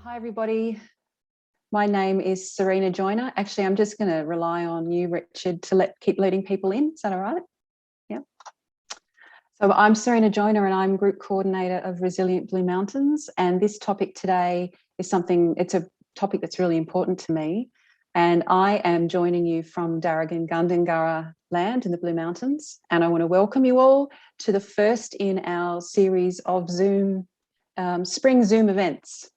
Hi, everybody. My name is Serena Joyner. Actually, I'm just going to rely on you, Richard, to keep leading people in. Is that all right? Yeah. So I'm Serena Joyner and I'm Group Coordinator of Resilient Blue Mountains. And this topic today is it's a topic that's really important to me. And I am joining you from Darug Gundungurra land in the Blue Mountains. And I want to welcome you all to the first in our series of spring Zoom events,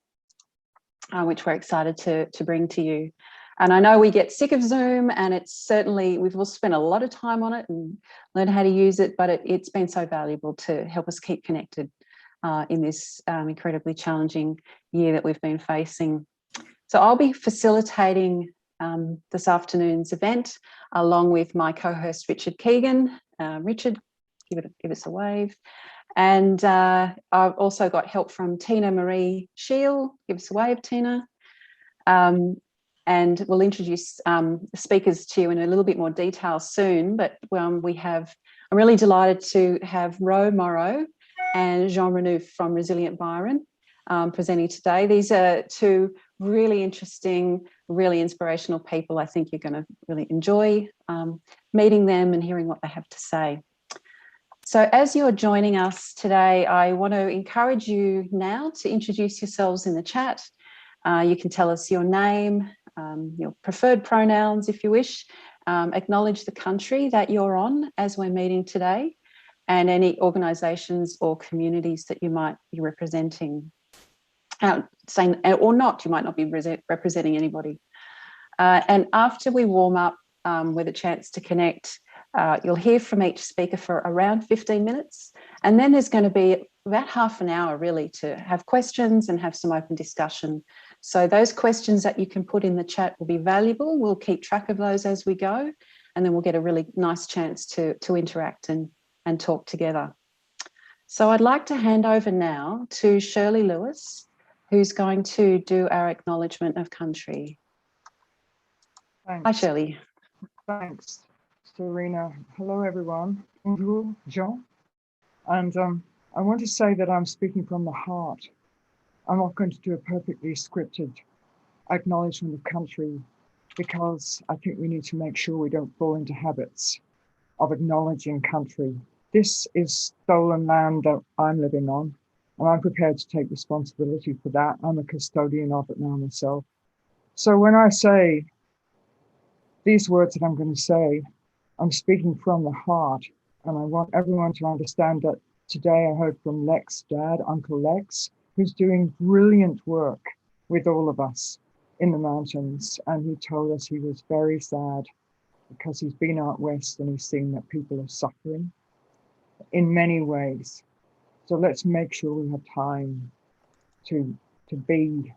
which we're excited to bring to you. And I know we get sick of Zoom, and we've all spent a lot of time on it and learned how to use it, but it's been so valuable to help us keep connected in this incredibly challenging year that we've been facing. So I'll be facilitating this afternoon's event along with my co-host Richard Keegan. Richard, give us a wave. And I've also got help from Tina Marie Shield. Give us a wave, Tina. And we'll introduce the speakers to you in a little bit more detail soon. But I'm really delighted to have Rowe Morrow and Renouf from Resilient Byron presenting today. These are two really interesting, really inspirational people. I think you're going to really enjoy meeting them and hearing what they have to say. So as you're joining us today, I want to encourage you now to introduce yourselves in the chat. You can tell us your name, your preferred pronouns if you wish, acknowledge the country that you're on as we're meeting today, and any organisations or communities that you might be representing. Or not, you might not be representing anybody. And after we warm up with a chance to connect, you'll hear from each speaker for around 15 minutes. And then there's going to be about half an hour really to have questions and have some open discussion. So those questions that you can put in the chat will be valuable. We'll keep track of those as we go, and then we'll get a really nice chance to interact and talk together. So I'd like to hand over now to Shirley Lewis, who's going to do our acknowledgement of country. Thanks. Hi, Shirley. Thanks, Serena. Hello, everyone. Bonjour, Jean. And I want to say that I'm speaking from the heart. I'm not going to do a perfectly scripted acknowledgement of country, because I think we need to make sure we don't fall into habits of acknowledging country. This is stolen land that I'm living on, and I'm prepared to take responsibility for that. I'm a custodian of it now myself. So when I say these words that I'm going to say, I'm speaking from the heart, and I want everyone to understand that today I heard from Lex's dad, Uncle Lex, who's doing brilliant work with all of us in the mountains. And he told us he was very sad because he's been out west and he's seen that people are suffering in many ways. So let's make sure we have time to be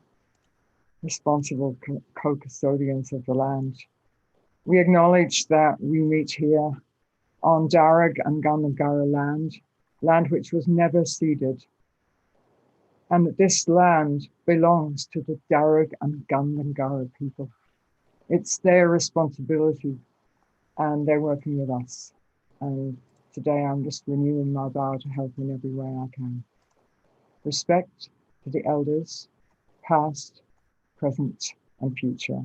responsible co-custodians of the land. We acknowledge that we meet here on Darug and Gundungurra land which was never ceded, and that this land belongs to the Darug and Gundungurra people. It's their responsibility, and they're working with us. And today I'm just renewing my vow to help in every way I can. Respect to the elders, past, present, and future.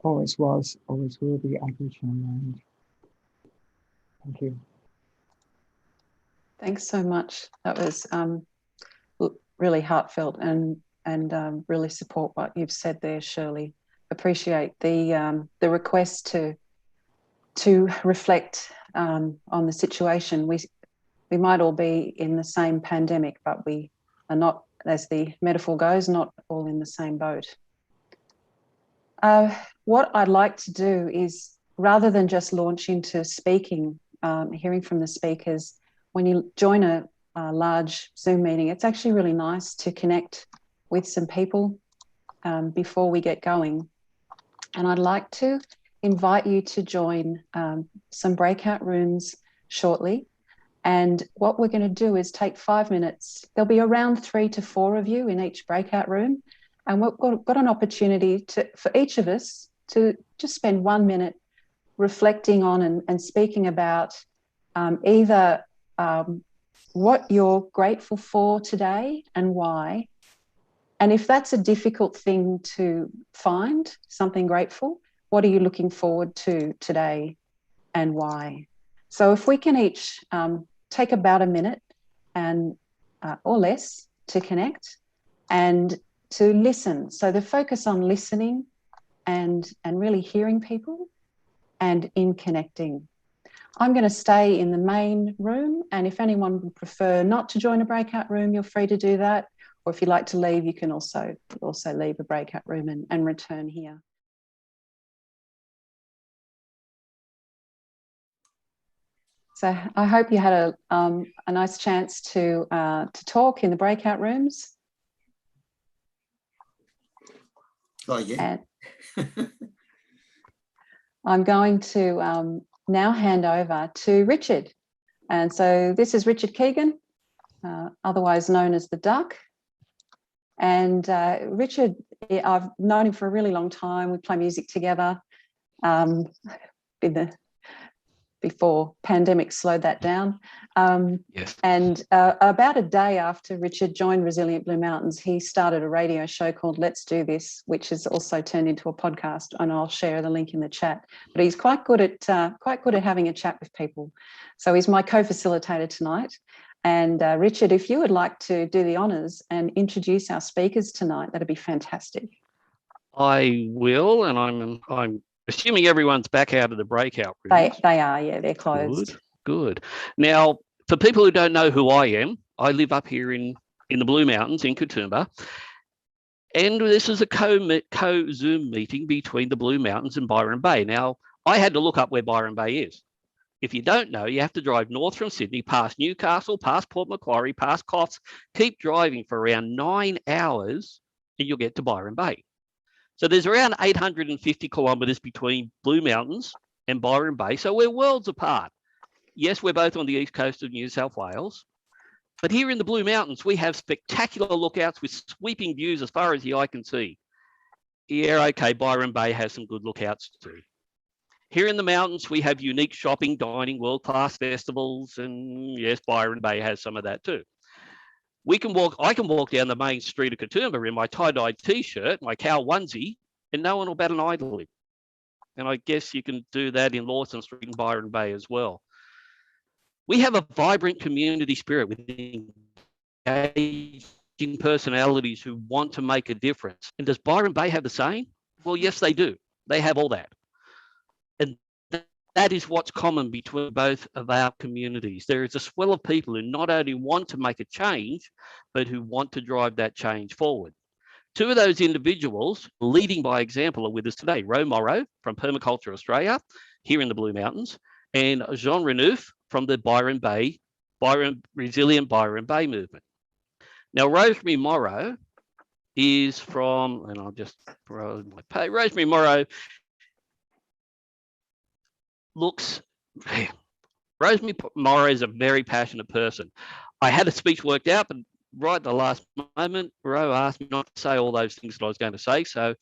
Always was, always will be Aboriginal land. Thank you. Thanks so much. That was really heartfelt and really support what you've said there, Shirley. Appreciate the request to reflect on the situation. We might all be in the same pandemic, but we are not, as the metaphor goes, not all in the same boat. What I'd like to do is, rather than just launch into speaking, hearing from the speakers, when you join a large Zoom meeting, it's actually really nice to connect with some people before we get going. And I'd like to invite you to join some breakout rooms shortly. And what we're going to do is take 5 minutes. There'll be around 3 to 4 of you in each breakout room. And we've got an opportunity for each of us to just spend 1 minute reflecting on and speaking about either what you're grateful for today and why. And if that's a difficult thing to find, something grateful, what are you looking forward to today and why? So if we can each take about a minute and or less to connect and to listen. So the focus on listening and really hearing people and in connecting. I'm going to stay in the main room, and if anyone would prefer not to join a breakout room, you're free to do that. Or if you'd like to leave, you can also leave a breakout room and return here. So I hope you had a nice chance to talk in the breakout rooms. Oh, yeah. And I'm going to now hand over to Richard. And so this is Richard Keegan, otherwise known as the Duck. And Richard, I've known him for a really long time. We play music together before pandemic slowed that down. Yes. And about a day after Richard joined Resilient Blue Mountains, he started a radio show called Let's Do This, which has also turned into a podcast, and I'll share the link in the chat. But he's quite good at having a chat with people. So he's my co-facilitator tonight. And Richard, if you would like to do the honours and introduce our speakers tonight, that'd be fantastic. I will, and I'm assuming everyone's back out of the breakout rooms. They are, yeah, they're closed. Good. Now, for people who don't know who I am, I live up here in the Blue Mountains in Katoomba, and this is a co-Zoom meeting between the Blue Mountains and Byron Bay. Now, I had to look up where Byron Bay is. If you don't know, you have to drive north from Sydney, past Newcastle, past Port Macquarie, past Coffs, keep driving for around 9 hours, and you'll get to Byron Bay. So there's around 850 kilometres between Blue Mountains and Byron Bay, so we're worlds apart. Yes, we're both on the east coast of New South Wales, but here in the Blue Mountains, we have spectacular lookouts with sweeping views as far as the eye can see. Yeah, okay, Byron Bay has some good lookouts too. Here in the mountains, we have unique shopping, dining, world-class festivals, and yes, Byron Bay has some of that too. I can walk down the main street of Katoomba in my tie-dye t-shirt, my cow onesie, and no one will bat an eyelid. And I guess you can do that in Lawson Street and Byron Bay as well. We have a vibrant community spirit with engaging personalities who want to make a difference. And does Byron Bay have the same? Well, yes, they do. They have all that. And that is what's common between both of our communities. There is a swell of people who not only want to make a change, but who want to drive that change forward. Two of those individuals leading by example are with us today, Rowe Morrow from Permaculture Australia, here in the Blue Mountains, and Jean Renouf from the Resilient Byron Bay movement. Now, Rosemary Morrow is from, and I'll just throw my page, Rosemary Morrow Rosemary Morrow is a very passionate person. I had a speech worked out, but right at the last moment, Rowe asked me not to say all those things that I was going to say. So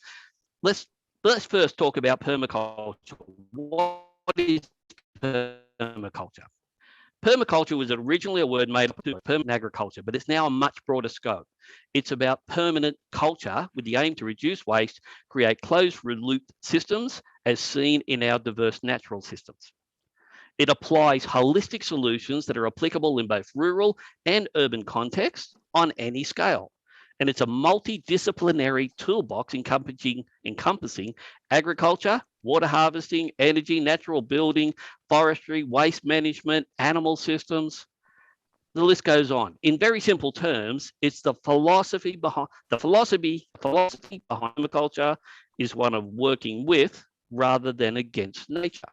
let's first talk about permaculture. What is permaculture? Permaculture was originally a word made up of permanent agriculture, but it's now a much broader scope. It's about permanent culture with the aim to reduce waste, create closed-loop systems as seen in our diverse natural systems. It applies holistic solutions that are applicable in both rural and urban contexts on any scale. And it's a multidisciplinary toolbox encompassing agriculture, water harvesting, energy, natural building, forestry, waste management, animal systems. The list goes on. In very simple terms, it's the philosophy behind permaculture is one of working with rather than against nature.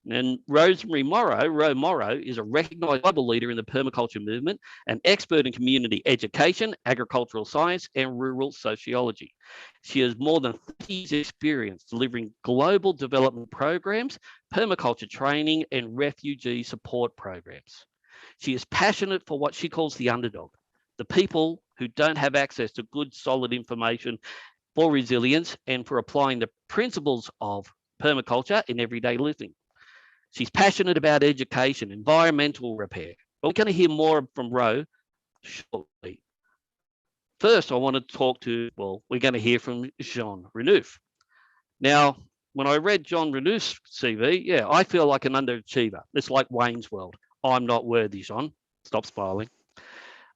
And Rowe Morrow is a recognized global leader in the permaculture movement, an expert in community education, agricultural science, and rural sociology. She has more than 30 years experience delivering global development programs, permaculture training, and refugee support programs. She is passionate for what she calls the underdog, the people who don't have access to good, solid information for resilience and for applying the principles of permaculture in everyday living. She's passionate about education, environmental repair. But we're going to hear more from Rowe shortly. First, I want to talk to, well, we're going to hear from Jean Renouf. Now, when I read Jean Renouf's CV, yeah, I feel like an underachiever. It's like Wayne's World. I'm not worthy, Jean. Stop smiling.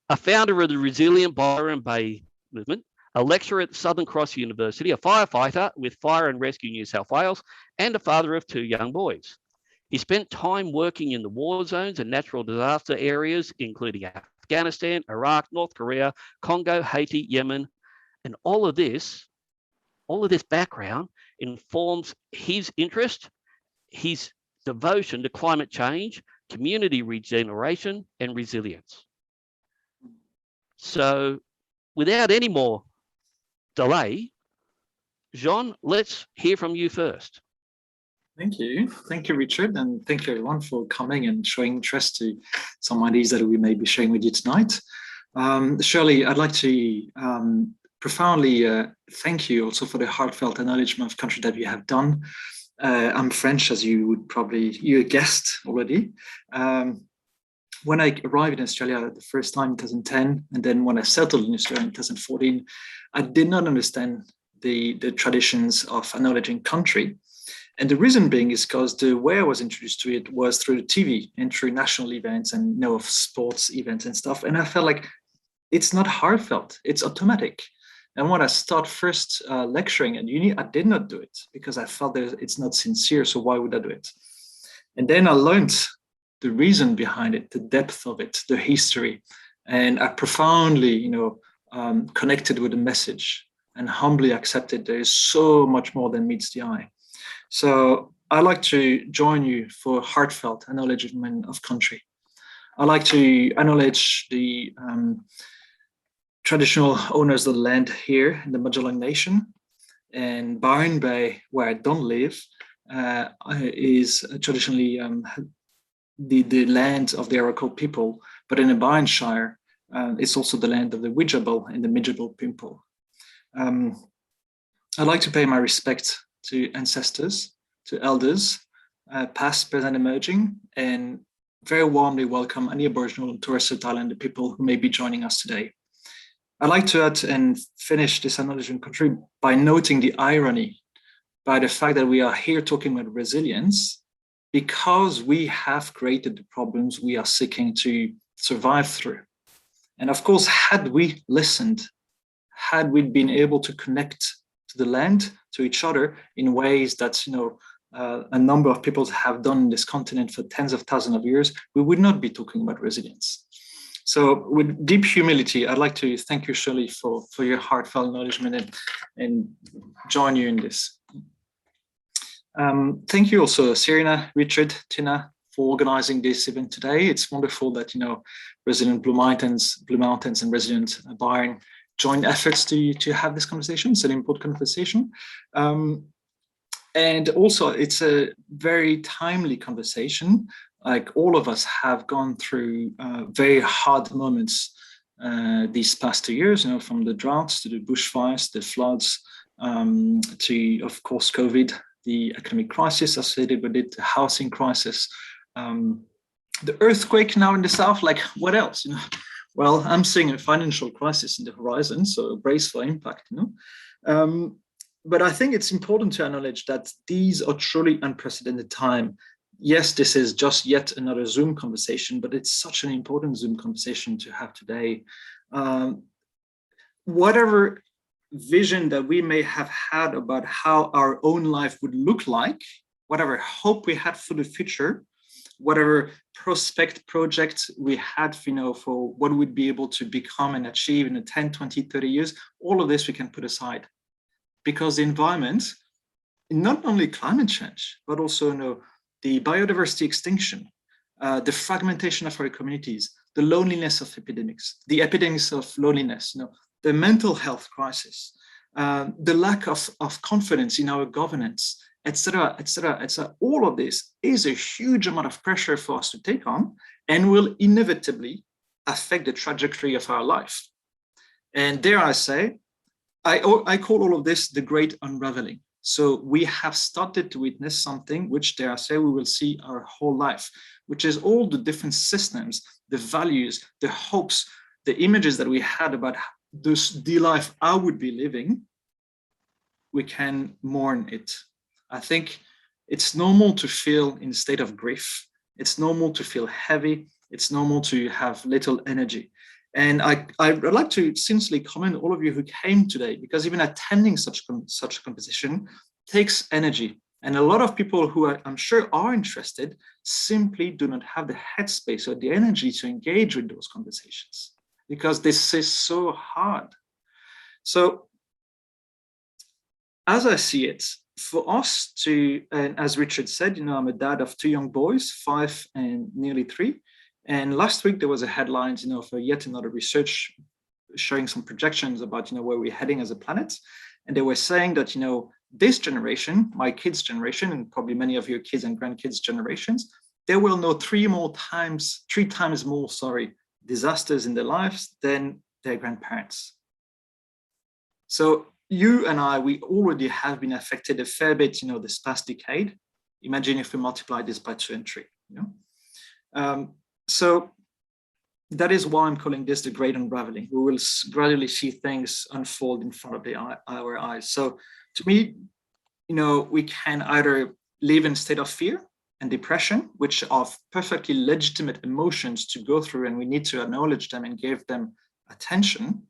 A founder of the Resilient Byron Bay movement, a lecturer at Southern Cross University, a firefighter with Fire and Rescue New South Wales, and a father of 2 young boys. He spent time working in the war zones and natural disaster areas, including Afghanistan, Iraq, North Korea, Congo, Haiti, Yemen, and all of this background informs his interest, his devotion to climate change, community regeneration, and resilience. So without any more delay, Jean, let's hear from you first. Thank you, Richard, and thank you everyone for coming and showing interest to some ideas that we may be sharing with you tonight. Shirley, I'd like to profoundly thank you also for the heartfelt acknowledgement of country that you have done. I'm French, as you guessed already. When I arrived in Australia the first time in 2010, and then when I settled in Australia in 2014, I did not understand the traditions of acknowledging country. And the reason being is because the way I was introduced to it was through the TV and through national events and of sports events and stuff. And I felt like it's not heartfelt, it's automatic. And when I start first lecturing at uni, I did not do it because I felt that it's not sincere. So why would I do it? And then I learned the reason behind it, the depth of it, the history. And I profoundly, connected with the message and humbly accepted there is so much more than meets the eye. So I'd like to join you for heartfelt acknowledgement of country. I'd like to acknowledge the traditional owners of the land here in the Magellan Nation. And Byron Bay, where I don't live, is traditionally the land of the Arakwal people, but in the Byronshire, it's also the land of the Widjabul and the Midjabul people. I'd like to pay my respect to ancestors, to elders, past, present, emerging, and very warmly welcome any Aboriginal and Torres Strait Islander people who may be joining us today. I'd like to add and finish this acknowledgement country by noting the irony by the fact that we are here talking about resilience because we have created the problems we are seeking to survive through. And of course, had we listened, had we been able to connect to the land, to each other in ways that a number of people have done in this continent for tens of thousands of years, we would not be talking about resilience. So with deep humility, I'd like to thank you, Shirley, for your heartfelt acknowledgement and join you in this. Thank you also, Serena, Richard, Tina, for organizing this event today. It's wonderful that, Resilient Blue Mountains and Resilient Byron joint efforts to have this conversation. It's an important conversation. And also it's a very timely conversation. Like all of us have gone through very hard moments these past 2 years, from the droughts to the bushfires, the floods, to, of course, COVID, the economic crisis associated with it, the housing crisis, the earthquake now in the south, like what else? Well, I'm seeing a financial crisis in the horizon, so brace for impact, But I think it's important to acknowledge that these are truly unprecedented time. Yes, this is just yet another Zoom conversation, but it's such an important Zoom conversation to have today. Whatever vision that we may have had about how our own life would look like, whatever hope we had for the future, whatever prospect project we had, for what we'd be able to become and achieve in the 10, 20, 30 years, all of this we can put aside. Because the environment, not only climate change, but also the biodiversity extinction, the fragmentation of our communities, the loneliness of epidemics, the epidemics of loneliness, the mental health crisis, the lack of confidence in our governance, etc., etc., etc. All of this is a huge amount of pressure for us to take on and will inevitably affect the trajectory of our life. And dare I say, I call all of this the great unraveling. So we have started to witness something which, dare I say, we will see our whole life, which is all the different systems, the values, the hopes, the images that we had about the life I would be living. We can mourn it. I think it's normal to feel in a state of grief. It's normal to feel heavy. It's normal to have little energy. And I'd like to sincerely commend all of you who came today, because even attending such a composition takes energy. And a lot of people who I'm sure are interested simply do not have the headspace or the energy to engage with those conversations, because this is so hard. So as I see it, for us to, and as Richard said, I'm a dad of 2 young boys, 5 and nearly 3. And last week there was a headline, for yet another research showing some projections about, where we're heading as a planet. And they were saying that, this generation, my kids' generation, and probably many of your kids and grandkids' generations, they will know 3 times more, disasters in their lives than their grandparents. So you and I, we already have been affected a fair bit, this past decade. Imagine if we multiply this by 2 and 3, So that is why I'm calling this the great unraveling. We will gradually see things unfold in front of our eyes. So to me, we can either live in a state of fear and depression, which are perfectly legitimate emotions to go through, and we need to acknowledge them and give them attention.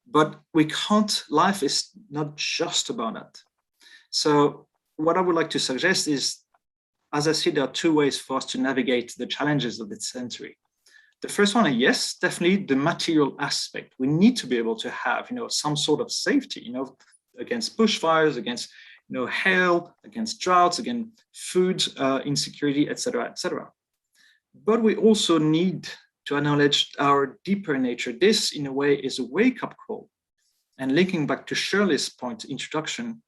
But we can't, life is not just about that. So what I would like to suggest is, as I see, there are 2 ways for us to navigate the challenges of this century. The first one, yes, definitely the material aspect. We need to be able to have, some sort of safety, against bushfires, against, hail, against droughts, against food insecurity, etc., etc. But we also need to acknowledge our deeper nature. This, in a way, is a wake-up call. And linking back to Shirley's point, introduction,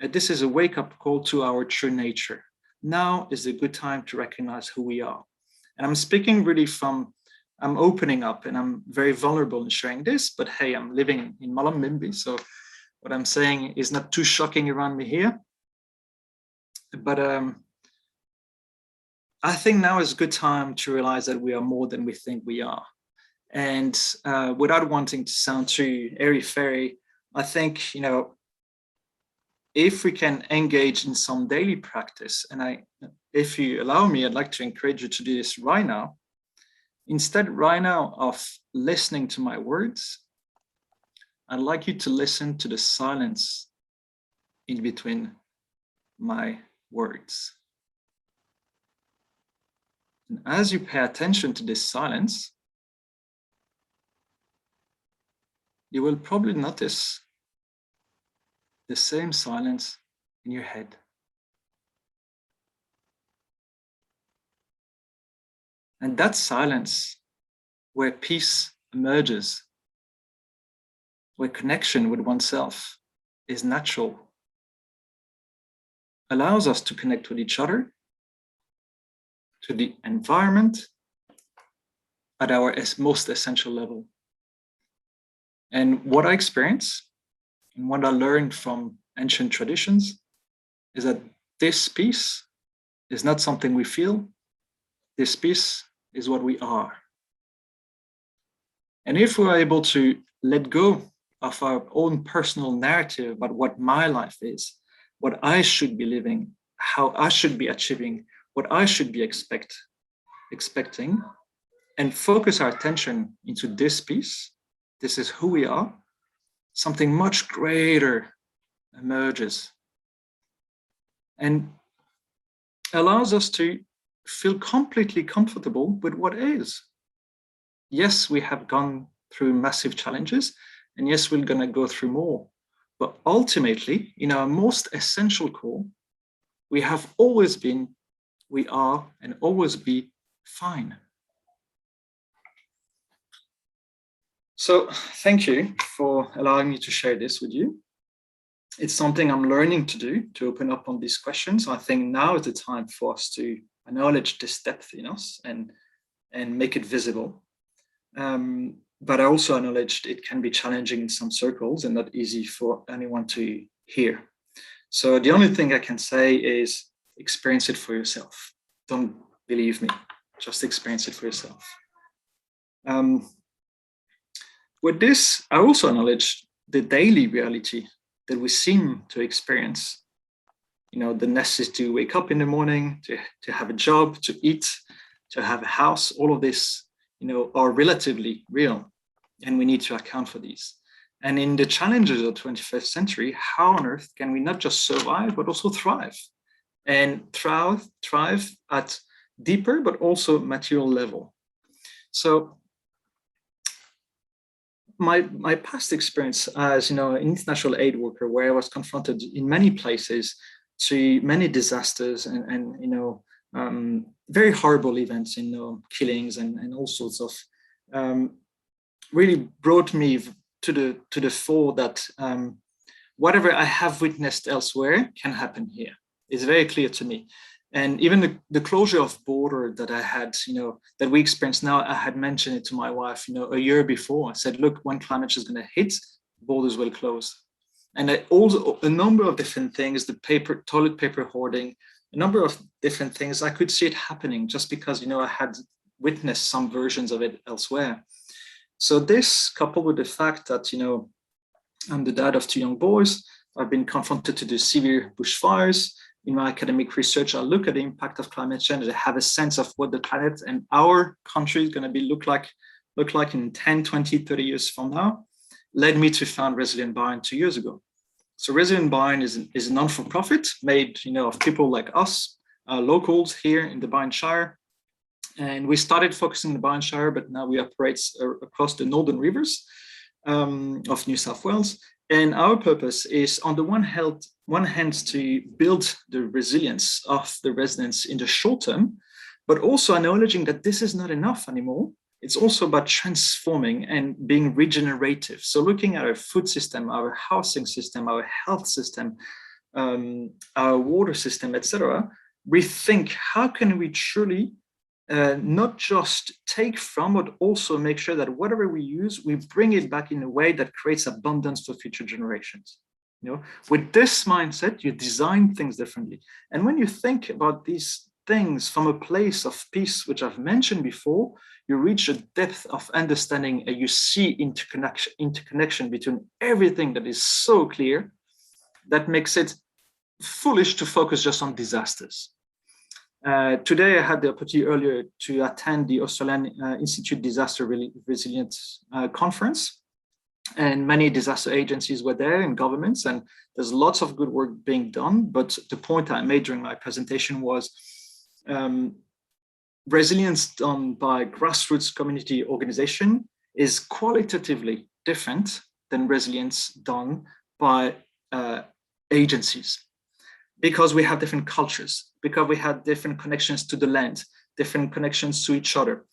this is a wake-up call to our true nature. Now is a good time to recognize who we are. And I'm speaking really I'm opening up, and I'm very vulnerable in sharing this, but hey, I'm living in Mullumbimby, so what I'm saying is not too shocking around me here. But I think now is a good time to realize that we are more than we think we are. And without wanting to sound too airy-fairy, I think, if we can engage in some daily practice, and if you allow me, I'd like to encourage you to do this right now. Instead, right now, of listening to my words, I'd like you to listen to the silence in between my words. And as you pay attention to this silence, you will probably notice the same silence in your head. And that silence, where peace emerges, where connection with oneself is natural, allows us to connect with each other, to the environment, at our most essential level. And what I experience and what I learned from ancient traditions is that this peace is not something we feel. This peace is what we are. And if we are able to let go of our own personal narrative about what my life is, what I should be living, how I should be achieving, what I should be expecting, and focus our attention into this peace, this is who we are, something much greater emerges and allows us to feel completely comfortable with what is. Yes, we have gone through massive challenges, and yes, we're going to go through more. But ultimately, in our most essential core, we have always been, we are, and always be fine. So thank you for allowing me to share this with you. It's something I'm learning to do, to open up on these questions. I think now is the time for us to acknowledge this depth in us and make it visible. But I also acknowledged it can be challenging in some circles and not easy for anyone to hear. So the only thing I can say is experience it for yourself. Don't believe me, just experience it for yourself. With this, I also acknowledge the daily reality that we seem to experience. You know, the necessity to wake up in the morning, to have a job, to eat, to have a house, all of this, you know, are relatively real, and we need to account for these. And in the challenges of the 21st century, how on earth can we not just survive, but also thrive? And thrive at deeper, but also material level. So my past experience as, you know, an international aid worker, where I was confronted in many places to many disasters and you know, very horrible events, you know, killings and all sorts of, really brought me to the fore that whatever I have witnessed elsewhere can happen here. It's very clear to me. And even the closure of border that I had, you know, that we experience now, I had mentioned it to my wife, you know, a year before. I said, look, when climate change is going to hit, borders will close. And I also, a number of different things, the toilet paper hoarding, a number of different things, I could see it happening just because, you know, I had witnessed some versions of it elsewhere. So this, coupled with the fact that, you know, I'm the dad of 2 young boys, I've been confronted to the severe bushfires. In my academic research, I look at the impact of climate change. I have a sense of what the planet and our country is going to look like in 10, 20, 30 years from now, led me to found Resilient Byron 2 years ago. So Resilient Byron is a non-for-profit made, you know, of people like us, locals here in the Byron Shire. And we started focusing in the Byron Shire, but now we operate across the northern rivers of New South Wales. And our purpose is, on the one hand, to build the resilience of the residents in the short term, but also acknowledging that this is not enough anymore. It's also about transforming and being regenerative. So looking at our food system, our housing system, our health system, our water system, etc., rethink how can we truly not just take from, but also make sure that whatever we use, we bring it back in a way that creates abundance for future generations. You know, with this mindset, you design things differently. And when you think about these things from a place of peace, which I've mentioned before, you reach a depth of understanding and you see interconnection between everything that is so clear that makes it foolish to focus just on disasters. Today, I had the opportunity earlier to attend the Australian Institute Disaster Resilience Conference, and many disaster agencies were there and governments, and there's lots of good work being done. But the point I made during my presentation was resilience done by grassroots community organization is qualitatively different than resilience done by agencies. Because we have different cultures, because we have different connections to the land, different connections to each other,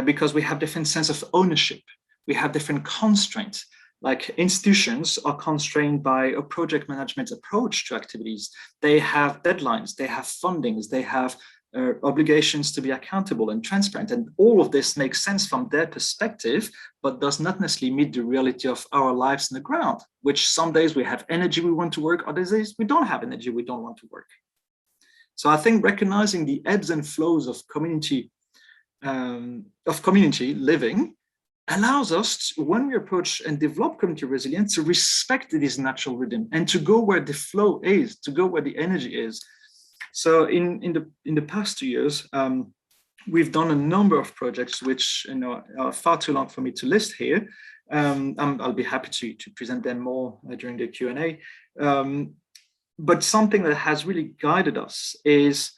because we have different sense of ownership, we have different constraints. Like institutions are constrained by a project management approach to activities. They have deadlines, they have fundings, they have obligations to be accountable and transparent. And all of this makes sense from their perspective, but does not necessarily meet the reality of our lives on the ground, which some days we have energy, we want to work, other days we don't have energy, we don't want to work. So I think recognizing the ebbs and flows of community living allows us, when we approach and develop community resilience, to respect this natural rhythm and to go where the flow is, to go where the energy is. So in the past 2 years, we've done a number of projects which, you know, are far too long for me to list here. I'll be happy to present them more during the Q&A. But something that has really guided us is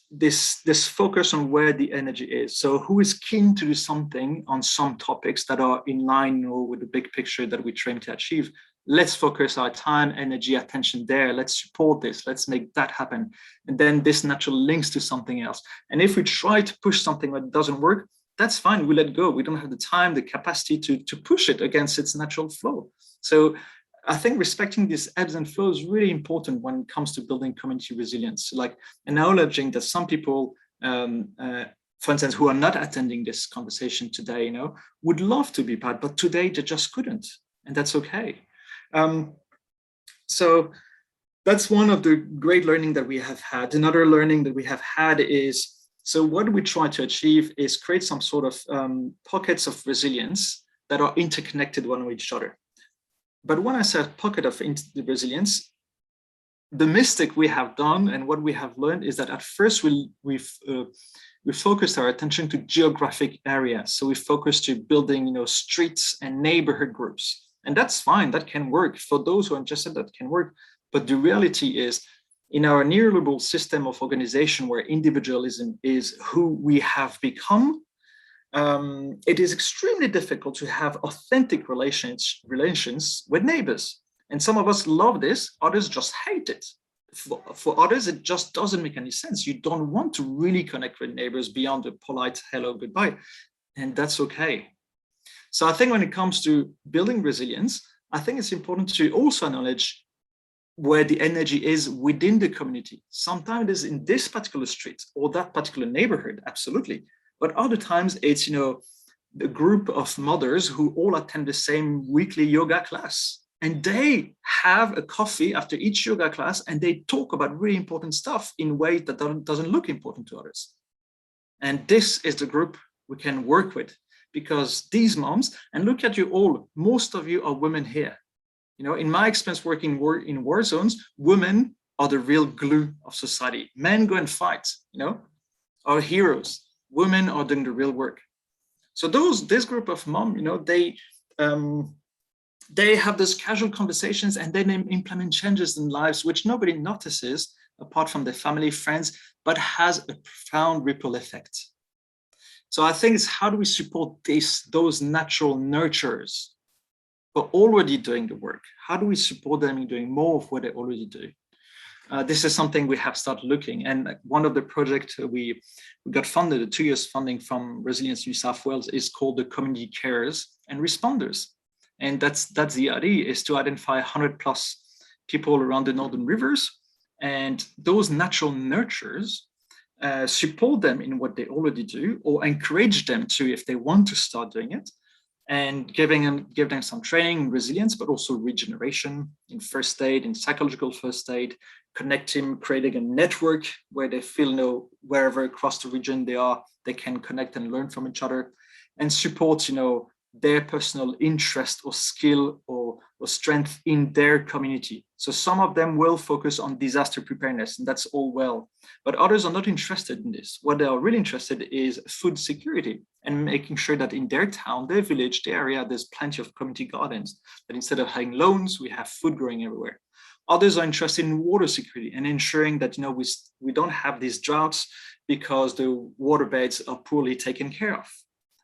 this focus on where the energy is. So who is keen to do something on some topics that are in line, you know, with the big picture that we try to achieve? Let's focus our time, energy, attention there. Let's support this. Let's make that happen. And then this naturally links to something else. And if we try to push something that doesn't work, that's fine. We let go. We don't have the time, the capacity to push it against its natural flow. So I think respecting these ebbs and flows is really important when it comes to building community resilience. Like acknowledging that some people, for instance, who are not attending this conversation today, you know, would love to be part, but today they just couldn't, and that's okay. So that's one of the great learning that we have had. Another learning that we have had is, so what we try to achieve is create some sort of pockets of resilience that are interconnected one with each other. But when I said pocket of resilience, the mistake we have done and what we have learned is that at first we focused our attention to geographic areas. So we focused to building, streets and neighborhood groups. And that's fine, that can work. For those who are interested, that can work. But the reality is, in our neoliberal system of organization where individualism is who we have become, it is extremely difficult to have authentic relations with neighbors. And some of us love this, others just hate it. For others, it just doesn't make any sense. You don't want to really connect with neighbors beyond a polite hello, goodbye, and that's okay. So I think when it comes to building resilience, I think it's important to also acknowledge where the energy is within the community. Sometimes it is in this particular street or that particular neighborhood, absolutely. But other times it's, the group of mothers who all attend the same weekly yoga class. And they have a coffee after each yoga class and they talk about really important stuff in a way that doesn't look important to others. And this is the group we can work with, because these moms, and look at you all, most of you are women here. In my experience working in war zones, women are the real glue of society. Men go and fight, are heroes. Women are doing the real work. So this group of moms, they have these casual conversations and then they implement changes in lives which nobody notices apart from their family, friends, but has a profound ripple effect. So I think it's how do we support those natural nurturers who are already doing the work? How do we support them in doing more of what they already do? This is something we have started looking. And one of the projects we got funded, a 2 years funding from Resilience New South Wales, is called the Community Carers and Responders. And that's the idea, is to identify 100+ people around the Northern Rivers, and those natural nurturers, support them in what they already do, or encourage them to, if they want to start doing it, and give them some training in resilience, but also regeneration, in first aid, in psychological first aid, connecting, creating a network where they feel, wherever across the region they are, they can connect and learn from each other, and support, their personal interest or skill or strength in their community. So some of them will focus on disaster preparedness, and that's all well, but others are not interested in this. What they are really interested in is food security and making sure that in their town, their village, their area, there's plenty of community gardens, that instead of having loans, we have food growing everywhere. Others are interested in water security and ensuring that we don't have these droughts because the waterbeds are poorly taken care of,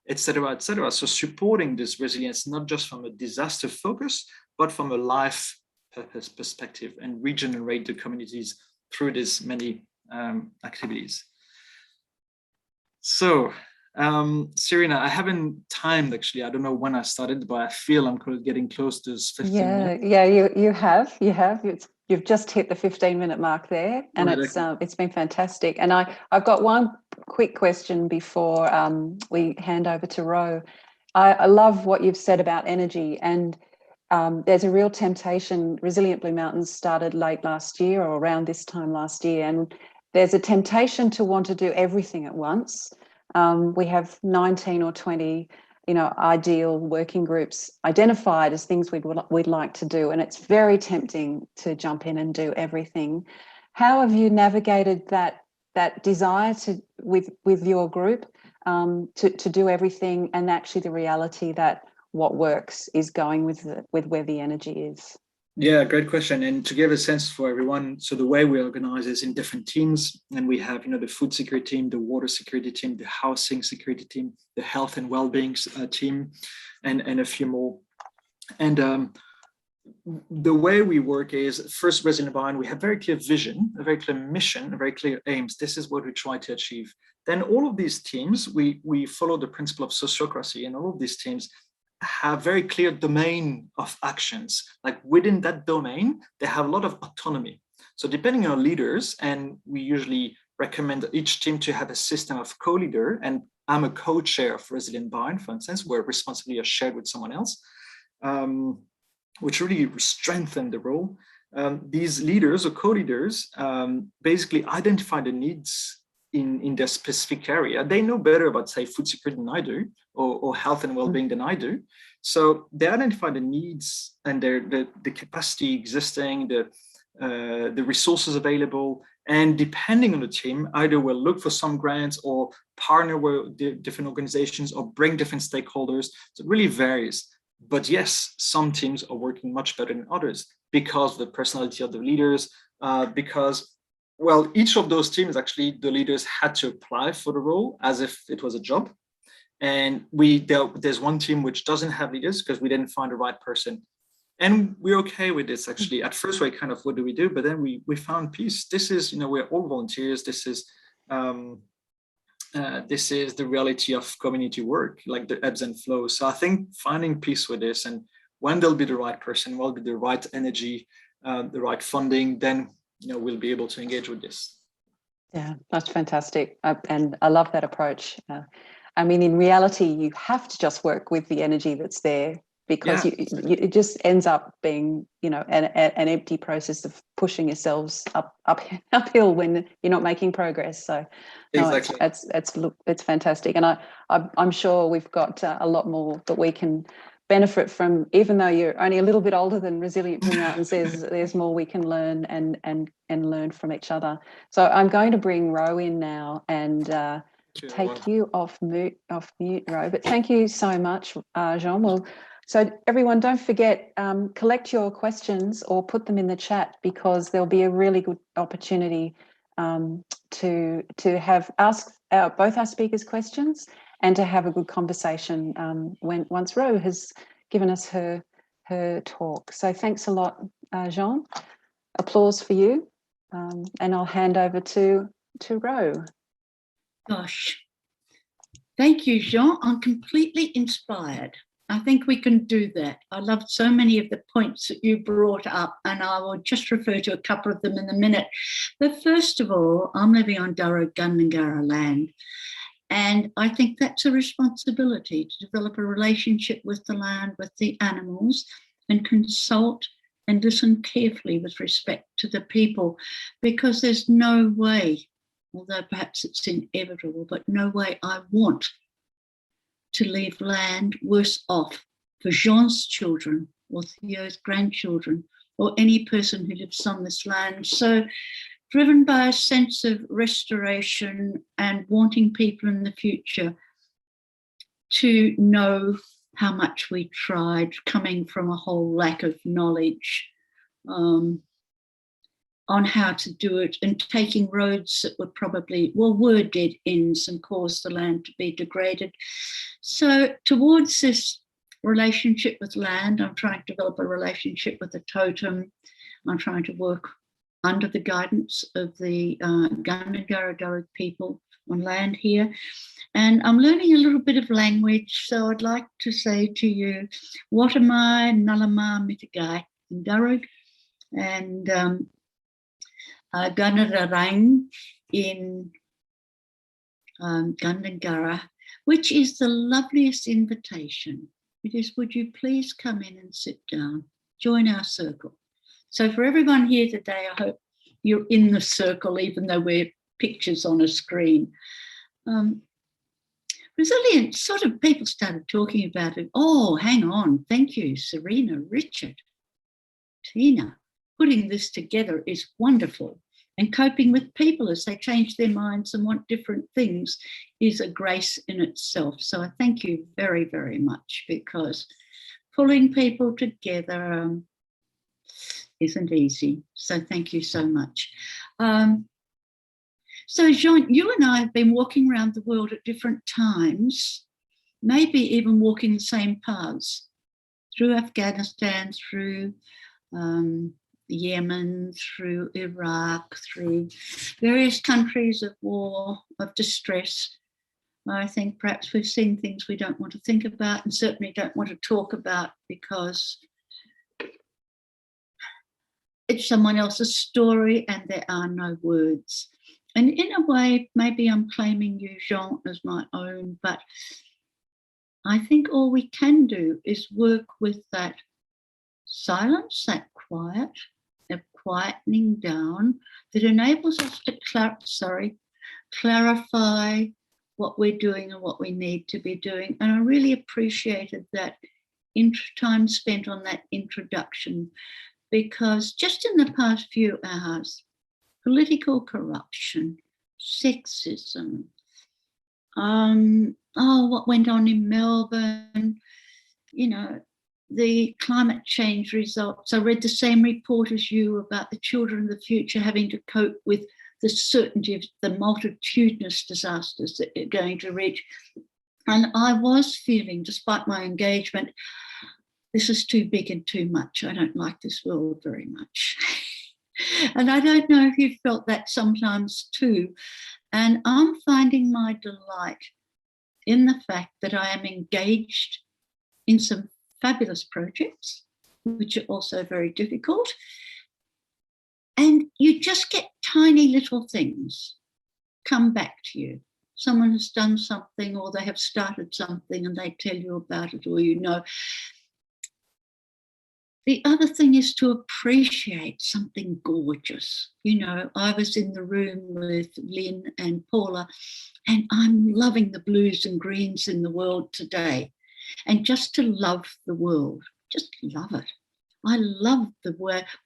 etc., etc. So supporting this resilience, not just from a disaster focus, but from a life purpose perspective, and regenerate the communities through these many activities. So, Serena, I haven't timed actually. I don't know when I started, but I feel I'm getting close to 15 minutes. Yeah, you have. You've just hit the 15-minute mark there, and it's been fantastic. And I've got one quick question before we hand over to Rowe. I love what you've said about energy, and there's a real temptation. Resilient Blue Mountains started late last year or around this time last year, and there's a temptation to want to do everything at once. We have 19 or 20 ideal working groups identified as things we'd like to do, and it's very tempting to jump in and do everything. How have you navigated that desire with your group to do everything, and actually the reality that what works is going with where the energy is? Yeah, great question. And to give a sense for everyone, so the way we organize is in different teams, and we have, the food security team, the water security team, the housing security team, the health and well-being team, and a few more. And the way we work is, first, Resilient Byron, we have very clear vision, a very clear mission, a very clear aims. This is what we try to achieve. Then all of these teams, we follow the principle of sociocracy, and all of these teams have very clear domain of actions. Like within that domain, they have a lot of autonomy. So depending on leaders, and we usually recommend each team to have a system of co-leader, and I'm a co-chair of Resilient Byron, for instance, where responsibility is shared with someone else, which really strengthen the role. these leaders or co-leaders basically identify the needs in their specific area. They know better about, say, food security than I do, or health and well-being than I do. So they identify the needs and the capacity existing, the resources available, and depending on the team, either we'll look for some grants or partner with different organizations or bring different stakeholders. So it really varies. But yes, some teams are working much better than others because of the personality of the leaders, because, well, each of those teams, actually, the leaders had to apply for the role as if it was a job. And there's one team which doesn't have leaders because we didn't find the right person. And we're okay with this, actually. At first, we're kind of, what do we do? But then we found peace. This is, we're all volunteers. This is the reality of community work, like the ebbs and flows. So I think finding peace with this, and when there'll be the right person, will be the right energy, the right funding, then we'll be able to engage with this. Yeah, that's fantastic. And I love that approach. I mean, in reality, you have to just work with the energy that's there, because it just ends up being, an empty process of pushing yourselves uphill when you're not making progress. So, no, exactly. it's fantastic, and I'm sure we've got a lot more that we can benefit from. Even though you're only a little bit older than Resilient Blue Mountains, there's more we can learn and learn from each other. So I'm going to bring Rowe in now and take you off mute, Rowe. But thank you so much, Jean. Well, so everyone, don't forget, collect your questions or put them in the chat, because there'll be a really good opportunity to have asked both our speakers questions and to have a good conversation once Rowe has given us her talk. So thanks a lot, Jean. Applause for you. And I'll hand over to Rowe. Gosh, thank you, Jean. I'm completely inspired. I think we can do that. I loved so many of the points that you brought up, and I will just refer to a couple of them in a minute. But first of all, I'm living on Darug Gundungurra land, and I think that's a responsibility to develop a relationship with the land, with the animals, and consult and listen carefully with respect to the people, because there's no way, although perhaps it's inevitable, but no way I want to leave land worse off for Jean's children or Theo's grandchildren or any person who lives on this land. So driven by a sense of restoration and wanting people in the future to know how much we tried, coming from a whole lack of knowledge on how to do it, and taking roads that were dead ends and caused the land to be degraded. So towards this relationship with land, I'm trying to develop a relationship with the totem. I'm trying to work under the guidance of the Gundungurra Darug people on land here. And I'm learning a little bit of language. So I'd like to say to you, Watamai Nalama Mitigai in Darug, and Ganararang in Gundungurra, which is the loveliest invitation. It is, would you please come in and sit down, join our circle. So for everyone here today, I hope you're in the circle, even though we're pictures on a screen. Resilient, sort of people started talking about it. Oh, hang on, thank you, Serena, Richard, Tina. Putting this together is wonderful, and coping with people as they change their minds and want different things is a grace in itself. So I thank you very, very much, because pulling people together isn't easy. So thank you so much. So Jean, you and I have been walking around the world at different times, maybe even walking the same paths, through Afghanistan, through Yemen, through Iraq, through various countries of war, of distress. I think perhaps we've seen things we don't want to think about, and certainly don't want to talk about, because it's someone else's story and there are no words. And in a way, maybe I'm claiming you, Jean, as my own, but I think all we can do is work with that silence, that quiet, of quietening down that enables us to clarify what we're doing and what we need to be doing. And I really appreciated that time spent on that introduction, because just in the past few hours, political corruption, sexism, what went on in Melbourne, you know, the climate change results. I read the same report as you about the children of the future having to cope with the certainty of the multitudinous disasters that they're going to reach. And I was feeling, despite my engagement, this is too big and too much. I don't like this world very much. And I don't know if you felt that sometimes too. And I'm finding my delight in the fact that I am engaged in some fabulous projects, which are also very difficult. And you just get tiny little things come back to you. Someone has done something, or they have started something and they tell you about it, or you know. The other thing is to appreciate something gorgeous. You know, I was in the room with Lynn and Paula, and I'm loving the blues and greens in the world today. And just to love the world, just love it. I love the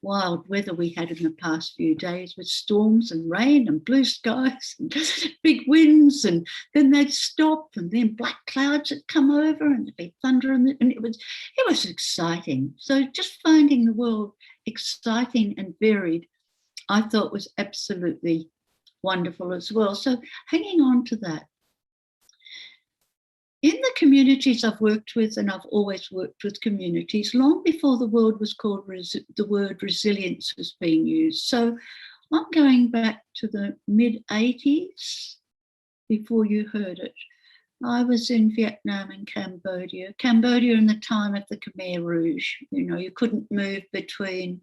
wild weather we had in the past few days with storms and rain and blue skies and big winds, and then they'd stop and then black clouds had come over and there'd be thunder, and it was exciting. So just finding the world exciting and varied, I thought was absolutely wonderful as well. So hanging on to that. In the communities I've worked with, and I've always worked with communities, long before the word was called, the word resilience was being used. So I'm going back to the mid-80s before you heard it. I was in Vietnam and Cambodia. Cambodia in the time of the Khmer Rouge. You know, you couldn't move between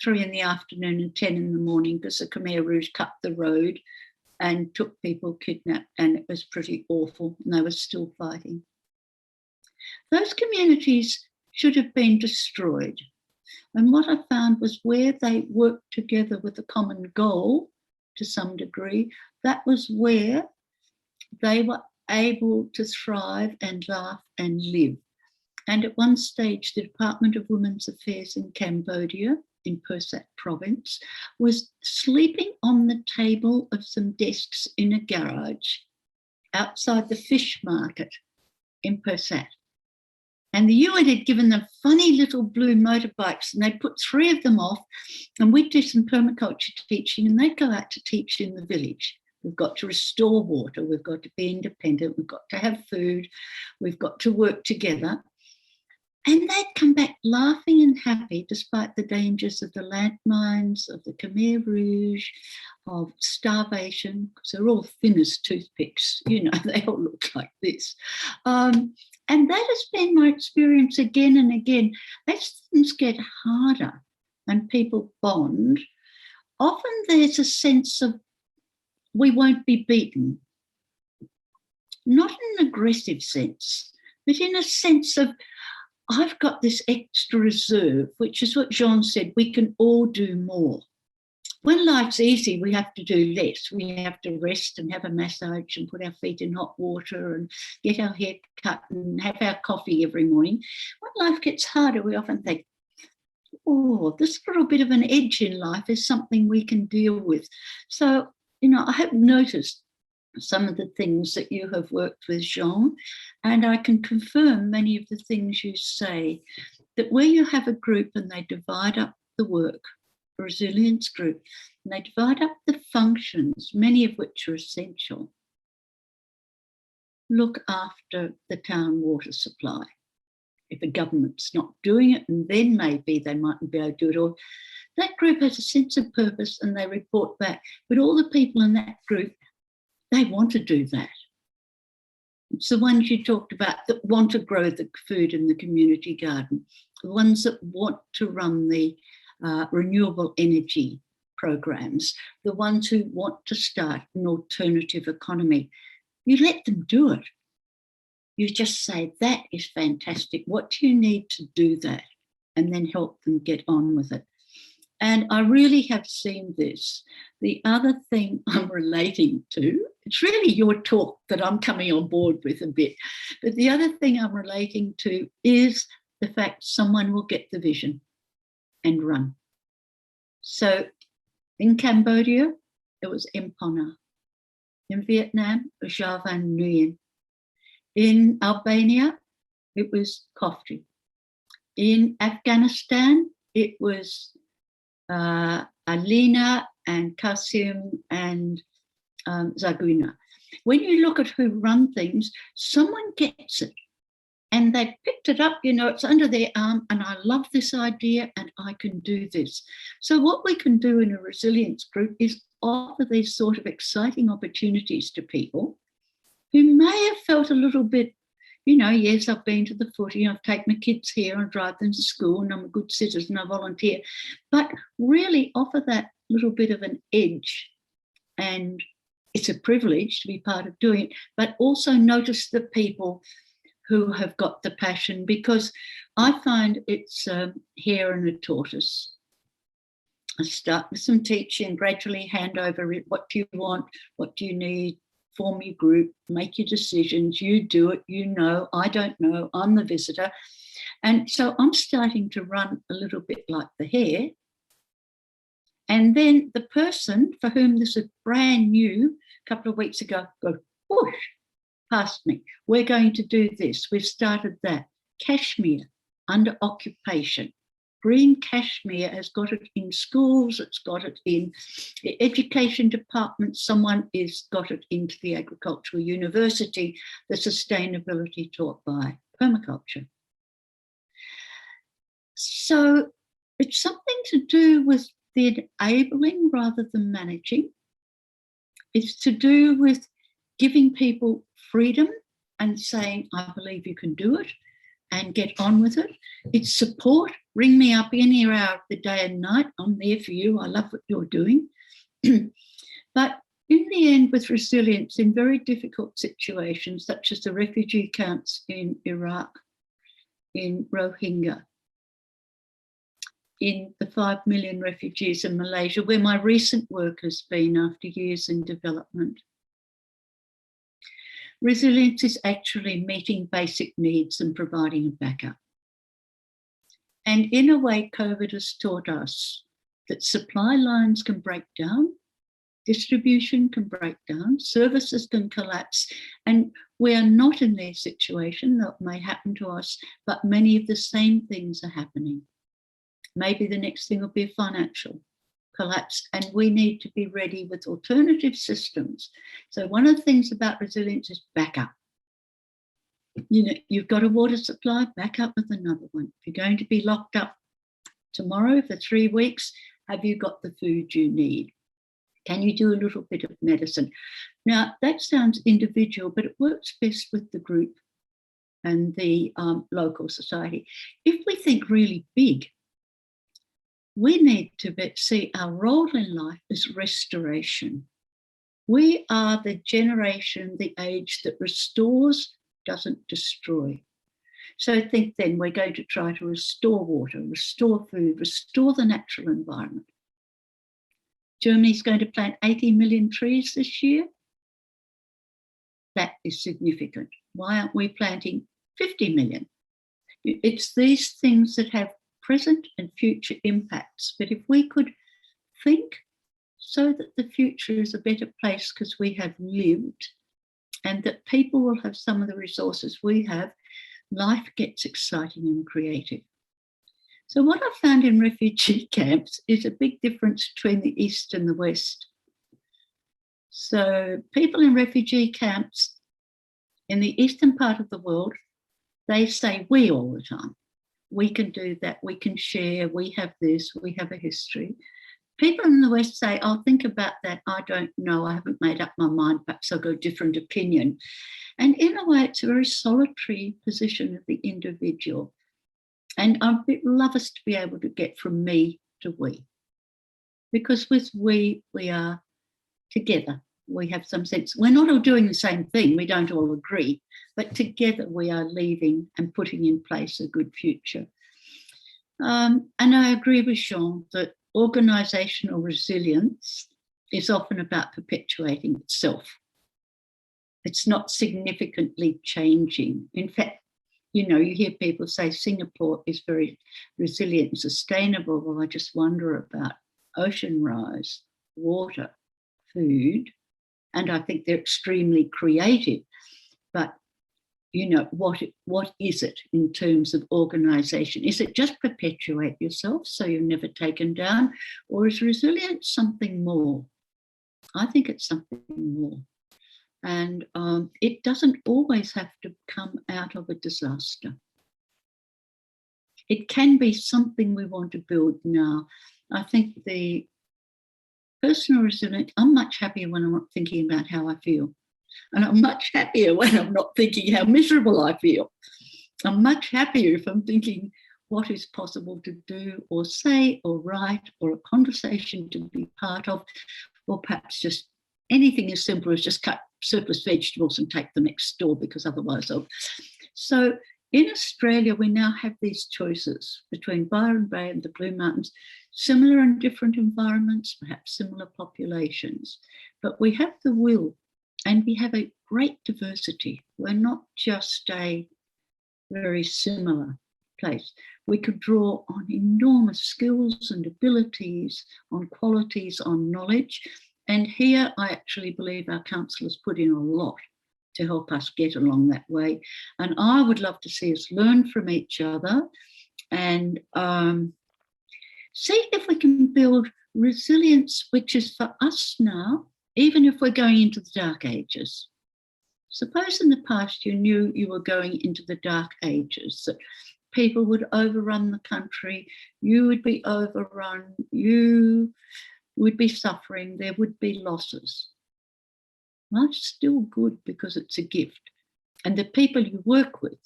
3 in the afternoon and 10 in the morning because the Khmer Rouge cut the road and took people, kidnapped, and it was pretty awful, and they were still fighting. Those communities should have been destroyed. And what I found was where they worked together with a common goal to some degree, that was where they were able to thrive and laugh and live. And at one stage, the Department of Women's Affairs in Cambodia, in Perth province, was sleeping on the table of some desks in a garage outside the fish market in Perth. And the UN had given them funny little blue motorbikes, and they put 3 of them off, and we'd do some permaculture teaching, and they'd go out to teach in the village. We've got to restore water, we've got to be independent, we've got to have food, we've got to work together. And they'd come back laughing and happy despite the dangers of the landmines, of the Khmer Rouge, of starvation, because they're all thin as toothpicks, you know, they all look like this. And that has been my experience again and again. As things get harder and people bond, often there's a sense of we won't be beaten. Not in an aggressive sense, but in a sense of I've got this extra reserve, which is what Jean said, we can all do more. When life's easy, we have to do less. We have to rest and have a massage and put our feet in hot water and get our hair cut and have our coffee every morning. When life gets harder, we often think, oh, this little bit of an edge in life is something we can deal with. So, you know, I have noticed some of the things that you have worked with, Jean, and I can confirm many of the things you say, that where you have a group and they divide up the work, a resilience group, and they divide up the functions, many of which are essential. Look after the town water supply. If a government's not doing it, and then maybe they mightn't be able to do it all, that group has a sense of purpose and they report back. But all the people in that group, they want to do that. It's the ones you talked about that want to grow the food in the community garden, the ones that want to run the renewable energy programs, the ones who want to start an alternative economy. You let them do it. You just say, that is fantastic. What do you need to do that? And then help them get on with it. And I really have seen this. The other thing I'm relating to, it's really your talk that I'm coming on board with a bit, but the other thing I'm relating to is the fact someone will get the vision and run. So in Cambodia, it was Mpona. In Vietnam, it was Gia Van Nguyen. In Albania, it was Kofti. In Afghanistan, it was Alina and Qasim and Zaguna. When you look at who run things, someone gets it and they picked it up, you know, it's under their arm, and I love this idea and I can do this. So what we can do in a resilience group is offer these sort of exciting opportunities to people who may have felt a little bit, you know, yes, I've been to the footy, I've taken my kids here and drive them to school and I'm a good citizen, I volunteer, but really offer that little bit of an edge. And it's a privilege to be part of doing it, but also notice the people who have got the passion, because I find it's hare and a tortoise. I start with some teaching, gradually hand over what do you want, what do you need, form your group, make your decisions, you do it, you know, I don't know, I'm the visitor. And so I'm starting to run a little bit like the hare. And then the person for whom this is brand new, a couple of weeks ago, go whoosh, past me. We're going to do this. We've started that. Kashmir, under occupation. Green Kashmir has got it in schools, it's got it in the education department, someone has got it into the agricultural university, the sustainability taught by permaculture. So it's something to do with the enabling rather than managing. It's to do with giving people freedom and saying, I believe you can do it, and get on with it. It's support. Ring me up any hour of the day and night. I'm there for you. I love what you're doing. But in the end, with resilience in very difficult situations, such as the refugee camps in Iraq, in Rohingya, in the 5 million refugees in Malaysia, where my recent work has been after years in development. Resilience is actually meeting basic needs and providing a backup. And in a way, COVID has taught us that supply lines can break down, distribution can break down, services can collapse, and we are not in their situation. That may happen to us, but many of the same things are happening. Maybe the next thing will be financial collapse, and we need to be ready with alternative systems. So one of the things about resilience is backup. You know, you've got a water supply, back up with another one. If you're going to be locked up tomorrow for 3 weeks, have you got the food you need? Can you do a little bit of medicine? Now, that sounds individual, but it works best with the group and the local society. If we think really big, we need to see our role in life as restoration. We are the generation, the age that restores, doesn't destroy. So think then we're going to try to restore water, restore food, restore the natural environment. Germany's going to plant 80 million trees this year. That is significant. Why aren't we planting 50 million? It's these things that have present and future impacts. But if we could think so that the future is a better place because we have lived, and that people will have some of the resources we have, life gets exciting and creative. So what I found in refugee camps is a big difference between the East and the West. So people in refugee camps in the eastern part of the world, they say we all the time. We can do that, we can share, we have this, we have a history. People in the West say, I'll think about that, I don't know, I haven't made up my mind, perhaps I'll go a different opinion. And in a way, it's a very solitary position of the individual. And I'd love us to be able to get from me to we. Because with we are together. We have some sense, we're not all doing the same thing, we don't all agree, but together we are leaving and putting in place a good future. And I agree with Jean that organisational resilience is often about perpetuating itself. It's not significantly changing. In fact, you know, you hear people say Singapore is very resilient and sustainable. Well, I just wonder about ocean rise, water, food, and I think they're extremely creative. But, you know, what is it in terms of organisation? Is it just perpetuate yourself so you're never taken down? Or is resilience something more? I think it's something more. And it doesn't always have to come out of a disaster. It can be something we want to build now. I think the personal resilience, I'm much happier when I'm not thinking about how I feel. And I'm much happier when I'm not thinking how miserable I feel. I'm much happier if I'm thinking what is possible to do or say or write or a conversation to be part of, or perhaps just anything as simple as just cut surplus vegetables and take them next door because otherwise I'll... So in Australia, we now have these choices between Byron Bay and the Blue Mountains, similar and different environments, perhaps similar populations, but we have the will and we have a great diversity. We're not just a very similar place. We could draw on enormous skills and abilities, on qualities, on knowledge. And here I actually believe our councillors put in a lot to help us get along that way. And I would love to see us learn from each other and see if we can build resilience, which is for us now, even if we're going into the dark ages. Suppose in the past you knew you were going into the dark ages, that people would overrun the country, you would be overrun, you would be suffering, there would be losses. Life's still good because it's a gift. And the people you work with,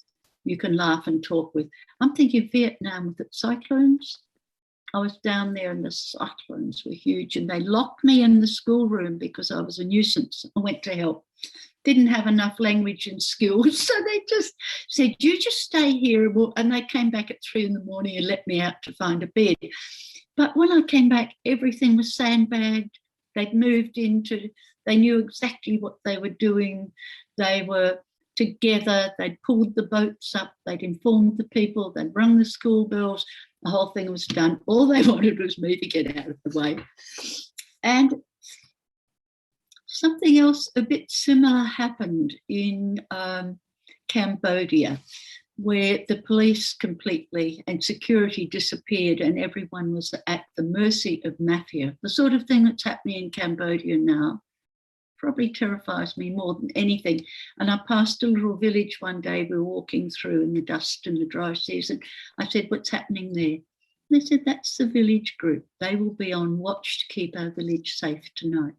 you can laugh and talk with. I'm thinking of Vietnam with its cyclones. I was down there and the cyclones were huge and they locked me in the schoolroom because I was a nuisance. I went to help. Didn't have enough language and skills. So they just said, you just stay here. And they came back at 3 a.m. and let me out to find a bed. But when I came back, everything was sandbagged. They'd moved into, they knew exactly what they were doing. They were together. They'd pulled the boats up. They'd informed the people. They'd rung the school bells. The whole thing was done. All they wanted was me to get out of the way. And something else a bit similar happened in Cambodia, where the police completely and security disappeared and everyone was at the mercy of mafia. The sort of thing that's happening in Cambodia now probably terrifies me more than anything. And I passed a little village one day, we were walking through in the dust in the dry season. I said, what's happening there? And they said, that's the village group. They will be on watch to keep our village safe tonight.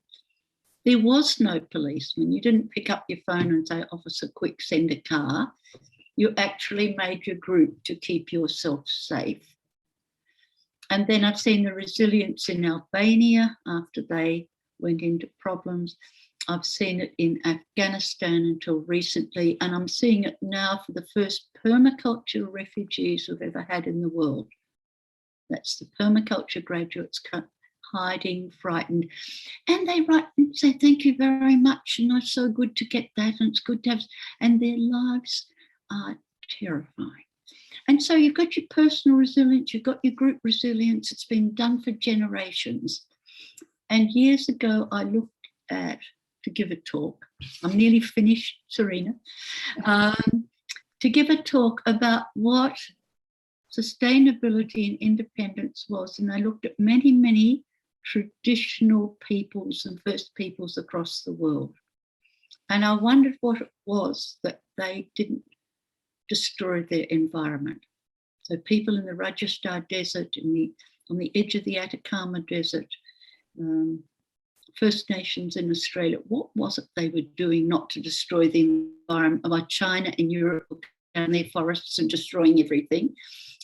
There was no policeman. You didn't pick up your phone and say, officer, quick, send a car. You actually made your group to keep yourself safe. And then I've seen the resilience in Albania after they went into problems. I've seen it in Afghanistan until recently, and I'm seeing it now for the first permaculture refugees we've ever had in the world. That's the permaculture graduates hiding, frightened. And they write and say, thank you very much, and it's so good to get that, and it's good to have, and their lives are terrifying. And so you've got your personal resilience, you've got your group resilience. It's been done for generations. And years ago, I looked at, to give a talk, I'm nearly finished, Serena, to give a talk about what sustainability and independence was. And I looked at many, many traditional peoples and first peoples across the world. And I wondered what it was that they didn't destroy their environment. So people in the Rajasthan desert, on the edge of the Atacama desert, First Nations in Australia, what was it they were doing not to destroy the environment? Like China and Europe down their forests and destroying everything.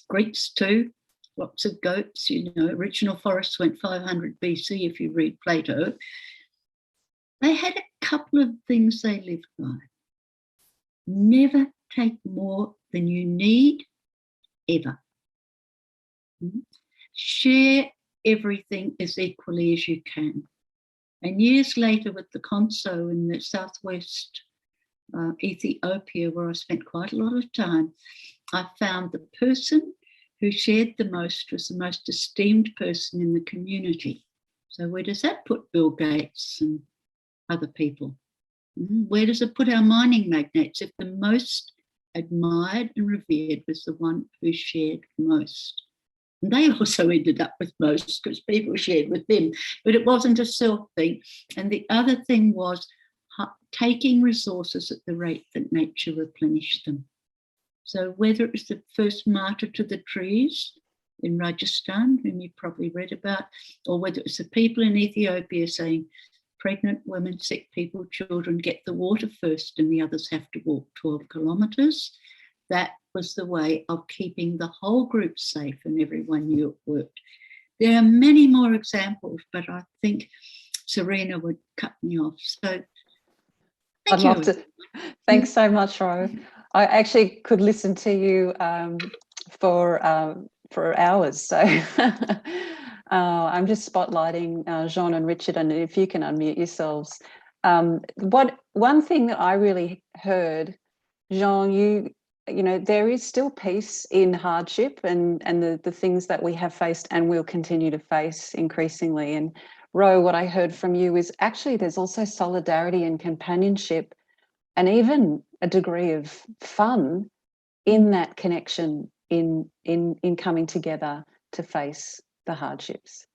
Greeks too, lots of goats, you know, original forests went 500 BC if you read Plato. They had a couple of things they lived by. Never take more than you need, ever. Share everything as equally as you can. And years later with the Conso in the southwest Ethiopia, where I spent quite a lot of time, I found the person who shared the most was the most esteemed person in the community. So where does that put Bill Gates and other people? Where does it put our mining magnates if the most admired and revered was the one who shared most? And they also ended up with most because people shared with them, but it wasn't a self thing. And the other thing was taking resources at the rate that nature replenished them. So whether it was the first martyr to the trees in Rajasthan, whom you probably read about, or whether it was the people in Ethiopia saying, pregnant women, sick people, children get the water first and the others have to walk 12 kilometres. That was the way of keeping the whole group safe and everyone knew it worked. There are many more examples, but I think Serena would cut me off. So I'd love to. Thanks so much, Rowe. I actually could listen to you for hours. So I'm just spotlighting Jean and Richard, and if you can unmute yourselves. One thing that I really heard, Jean, you know, there is still peace in hardship and the things that we have faced and will continue to face increasingly. And Rowe, what I heard from you is actually there's also solidarity and companionship and even a degree of fun in that connection in coming together to face the hardships.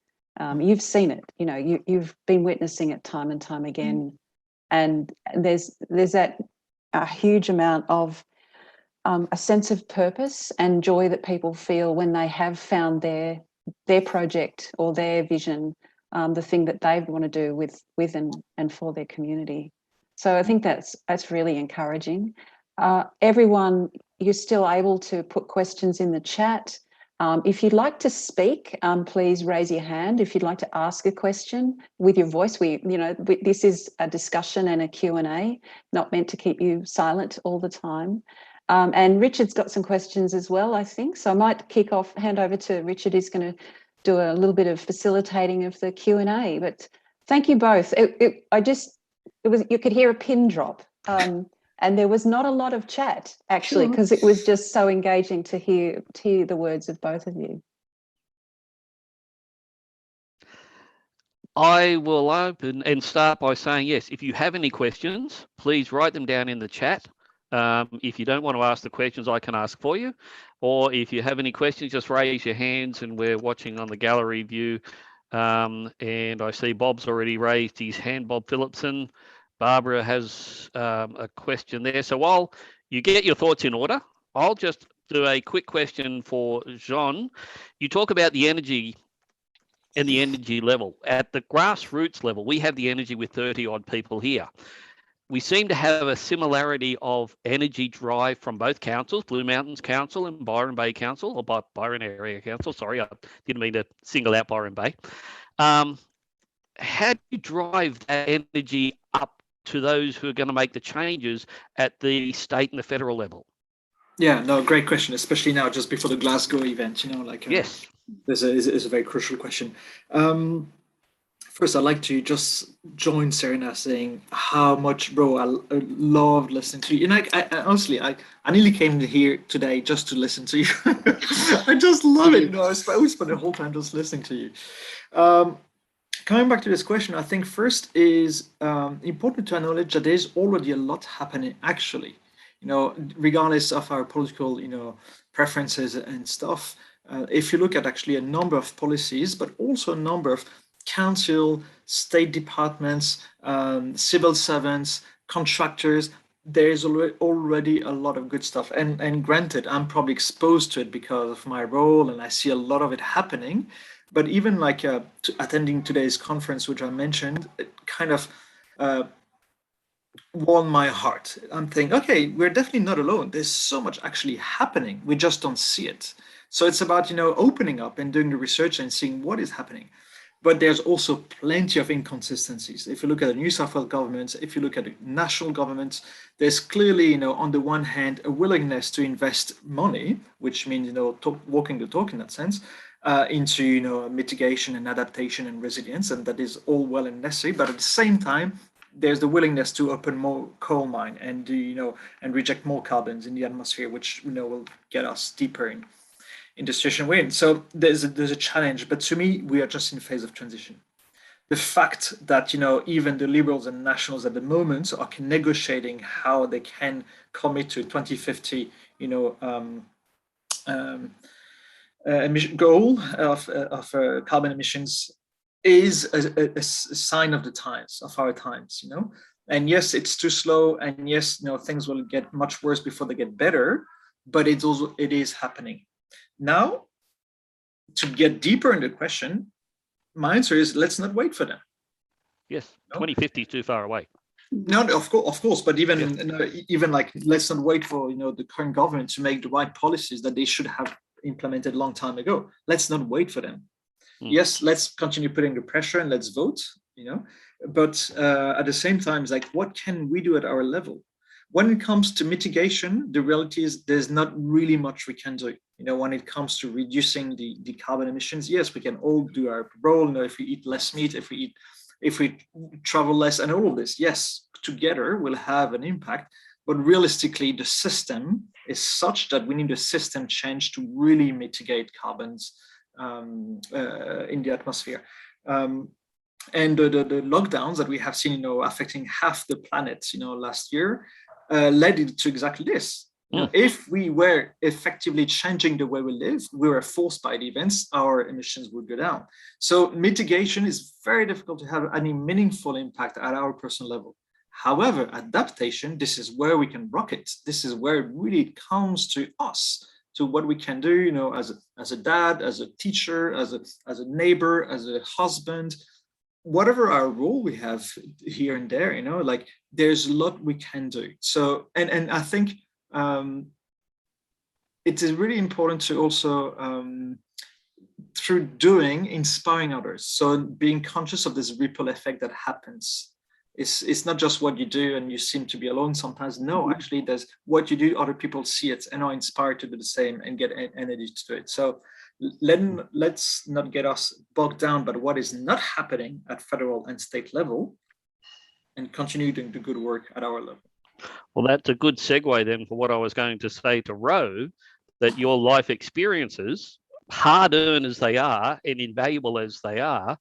You've seen it, you know, you've been witnessing it time and time again. And there's that a huge amount of a sense of purpose and joy that people feel when they have found their project or their vision, the thing that they want to do with and for their community. So I think that's really encouraging. Everyone, you're still able to put questions in the chat. If you'd like to speak, please raise your hand. If you'd like to ask a question with your voice, this is a discussion and a Q&A, not meant to keep you silent all the time. And Richard's got some questions as well, I think. So I might hand over to Richard, who's going to do a little bit of facilitating of the Q&A. But thank you both. You could hear a pin drop. And there was not a lot of chat, actually, because it was just so engaging to hear the words of both of you. I will open and start by saying, yes, if you have any questions, please write them down in the chat. If you don't want to ask the questions, I can ask for you. Or if you have any questions, just raise your hands, and we're watching on the gallery view. And I see Bob's already raised his hand, Bob Phillipson. Barbara has a question there. So while you get your thoughts in order, I'll just do a quick question for Jean. You talk about the energy and the energy level. At the grassroots level, we have the energy with 30 odd people here. We seem to have a similarity of energy drive from both councils, Blue Mountains Council and Byron Bay Council, or Byron Area Council. Sorry, I didn't mean to single out Byron Bay. How do you drive that energy up to those who are going to make the changes at the state and the federal level? Yeah, no, great question, especially now just before the Glasgow event, yes, this is a very crucial question. First, I'd like to just join Serena saying how much, bro, I loved listening to you. And I honestly, I nearly came here today just to listen to you. I just love it. I would spend the whole time just listening to you. Coming back to this question, I think first is important to acknowledge that there's already a lot happening, actually, regardless of our political, preferences and stuff. If you look at actually a number of policies, but also a number of council, state departments, civil servants, contractors, there's already a lot of good stuff. And granted, I'm probably exposed to it because of my role, and I see a lot of it happening. But even like attending today's conference, which I mentioned, it kind of warmed my heart. I'm thinking, okay, we're definitely not alone. There's so much actually happening. We just don't see it. So it's about, opening up and doing the research and seeing what is happening. But there's also plenty of inconsistencies. If you look at the New South Wales government, if you look at the national government, there's clearly, on the one hand, a willingness to invest money, which means, walking the talk in that sense. into, you know, mitigation and adaptation and resilience, and that is all well and necessary. But at the same time, there's the willingness to open more coal mine and do, you know, and reject more carbons in the atmosphere, which, you know, will get us deeper in the situation we're in. So there's a challenge, but to me, we are just in a phase of transition. The fact that, you know, even the liberals and nationals at the moment are negotiating how they can commit to a 2050, you know, emission goal of carbon emissions is a sign of the times, of our times, you know. And yes, it's too slow, and yes, you know, things will get much worse before they get better, but it is happening. Now, to get deeper in the question, my answer is let's not wait for them. Yes, 2050 is too far away. No, of course, but even like let's not wait for, you know, the current government to make the right policies that they should have implemented a long time ago. Let's not wait for them. Yes, let's continue putting the pressure and let's vote, you know. But at the same time, it's like, what can we do at our level? When it comes to mitigation, the reality is there's not really much we can do. You know, when it comes to reducing the carbon emissions, yes, we can all do our role. You know, if we eat less meat, if we travel less, and all of this, yes, together will have an impact. But realistically, the system is such that we need a system change to really mitigate carbons in the atmosphere. And the lockdowns that we have seen, you know, affecting half the planet, you know, last year, led to exactly this. You know, if we were effectively changing the way we live, we were forced by the events, our emissions would go down. So mitigation is very difficult to have any meaningful impact at our personal level. However, adaptation, this is where we can rocket. This is where it really comes to us, to what we can do, you know, as a dad, as a teacher, as a neighbor, as a husband, whatever our role we have here and there, you know, like there's a lot we can do. So, and I think it is really important to also, through doing, inspiring others. So being conscious of this ripple effect that happens. It's not just what you do and you seem to be alone sometimes. No, actually, there's what you do, other people see it and are inspired to do the same and get energy to do it. So let's not get us bogged down by what is not happening at federal and state level and continue doing the good work at our level. Well, that's a good segue then for what I was going to say to Rowe, that your life experiences, hard-earned as they are and invaluable as they are,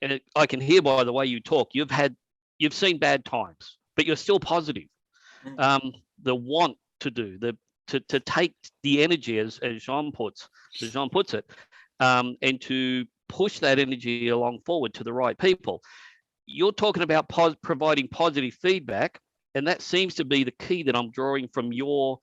and I can hear by the way you talk, you've seen bad times, but you're still positive. The want to do, to take the energy, as Jean puts it, and to push that energy along forward to the right people. You're talking about providing positive feedback, and that seems to be the key that I'm drawing from your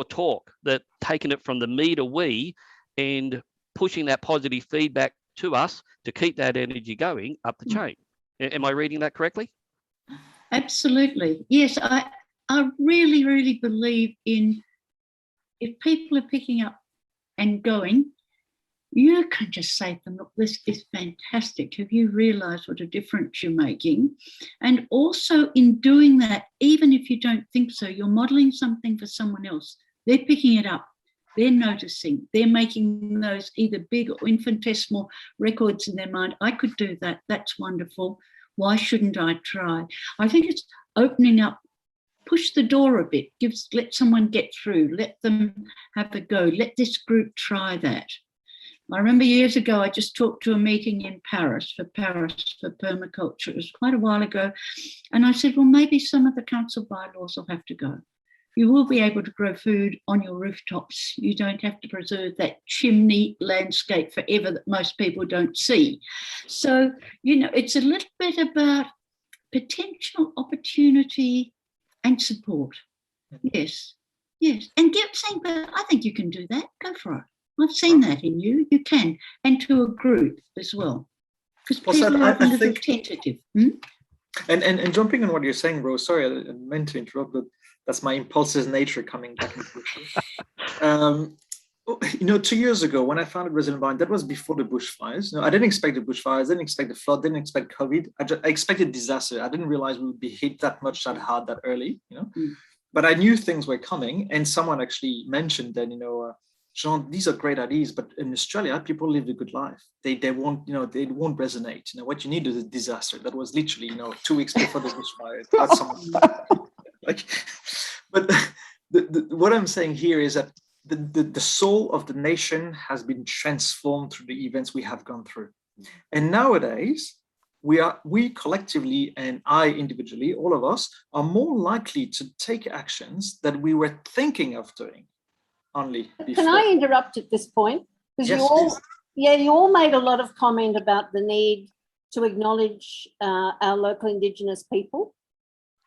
talk, that taking it from the me to we and pushing that positive feedback to us to keep that energy going up the chain. Am I reading that correctly? Absolutely. Yes, I really, really believe in, if people are picking up and going, you can just say to them, look, this is fantastic. Have you realised what a difference you're making? And also in doing that, even if you don't think so, you're modelling something for someone else. They're picking it up. They're noticing. They're making those either big or infinitesimal records in their mind. I could do that. That's wonderful. Why shouldn't I try? I think it's opening up, push the door a bit, let someone get through, let them have a go, let this group try that. I remember years ago, I just talked to a meeting in Paris for permaculture. It was quite a while ago. And I said, well, maybe some of the council bylaws will have to go. You will be able to grow food on your rooftops. You don't have to preserve that chimney landscape forever that most people don't see. So, you know, it's a little bit about potential opportunity and support. Yes. And saying, but I think you can do that. Go for it. I've seen that in you. You can. And to a group as well. Because people are a little tentative. And jumping on what you're saying, Rose, sorry, I meant to interrupt, but that's my impulsive nature coming back into it. You know, 2 years ago when I founded Resilient Byron, that was before the bushfires. You know, I didn't expect the bushfires, didn't expect the flood, didn't expect COVID. I expected disaster. I didn't realize we would be hit that much, that hard, that early, you know. But I knew things were coming, and someone actually mentioned that, you know, Jean, these are great ideas, but in Australia, people live a good life. They won't, they won't resonate. What you need is a disaster. That was literally, 2 weeks before the bushfire. But what I'm saying here is that the soul of the nation has been transformed through the events we have gone through. And nowadays, we collectively and I individually, all of us, are more likely to take actions that we were thinking of doing only before. Can I interrupt at this point? Because yes, you all made a lot of comment about the need to acknowledge our local Indigenous people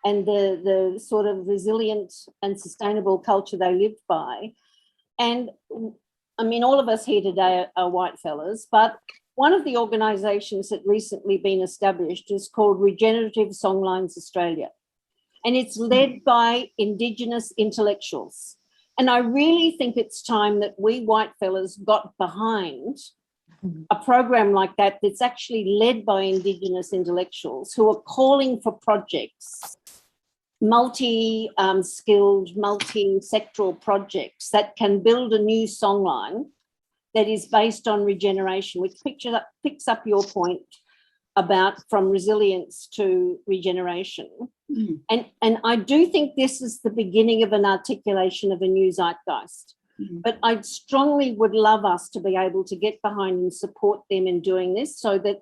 and the sort of resilient and sustainable culture they lived by. And I mean, all of us here today are white fellas, but one of the organisations that recently been established is called Regenerative Songlines Australia, and it's led by Indigenous intellectuals. And I really think it's time that we white fellas got behind a program like that that's actually led by Indigenous intellectuals who are calling for projects, multi-skilled, multi-sectoral projects that can build a new songline that is based on regeneration, which picks up your point about from resilience to regeneration. Mm. And I do think this is the beginning of an articulation of a new zeitgeist. Mm. But I strongly would love us to be able to get behind and support them in doing this so that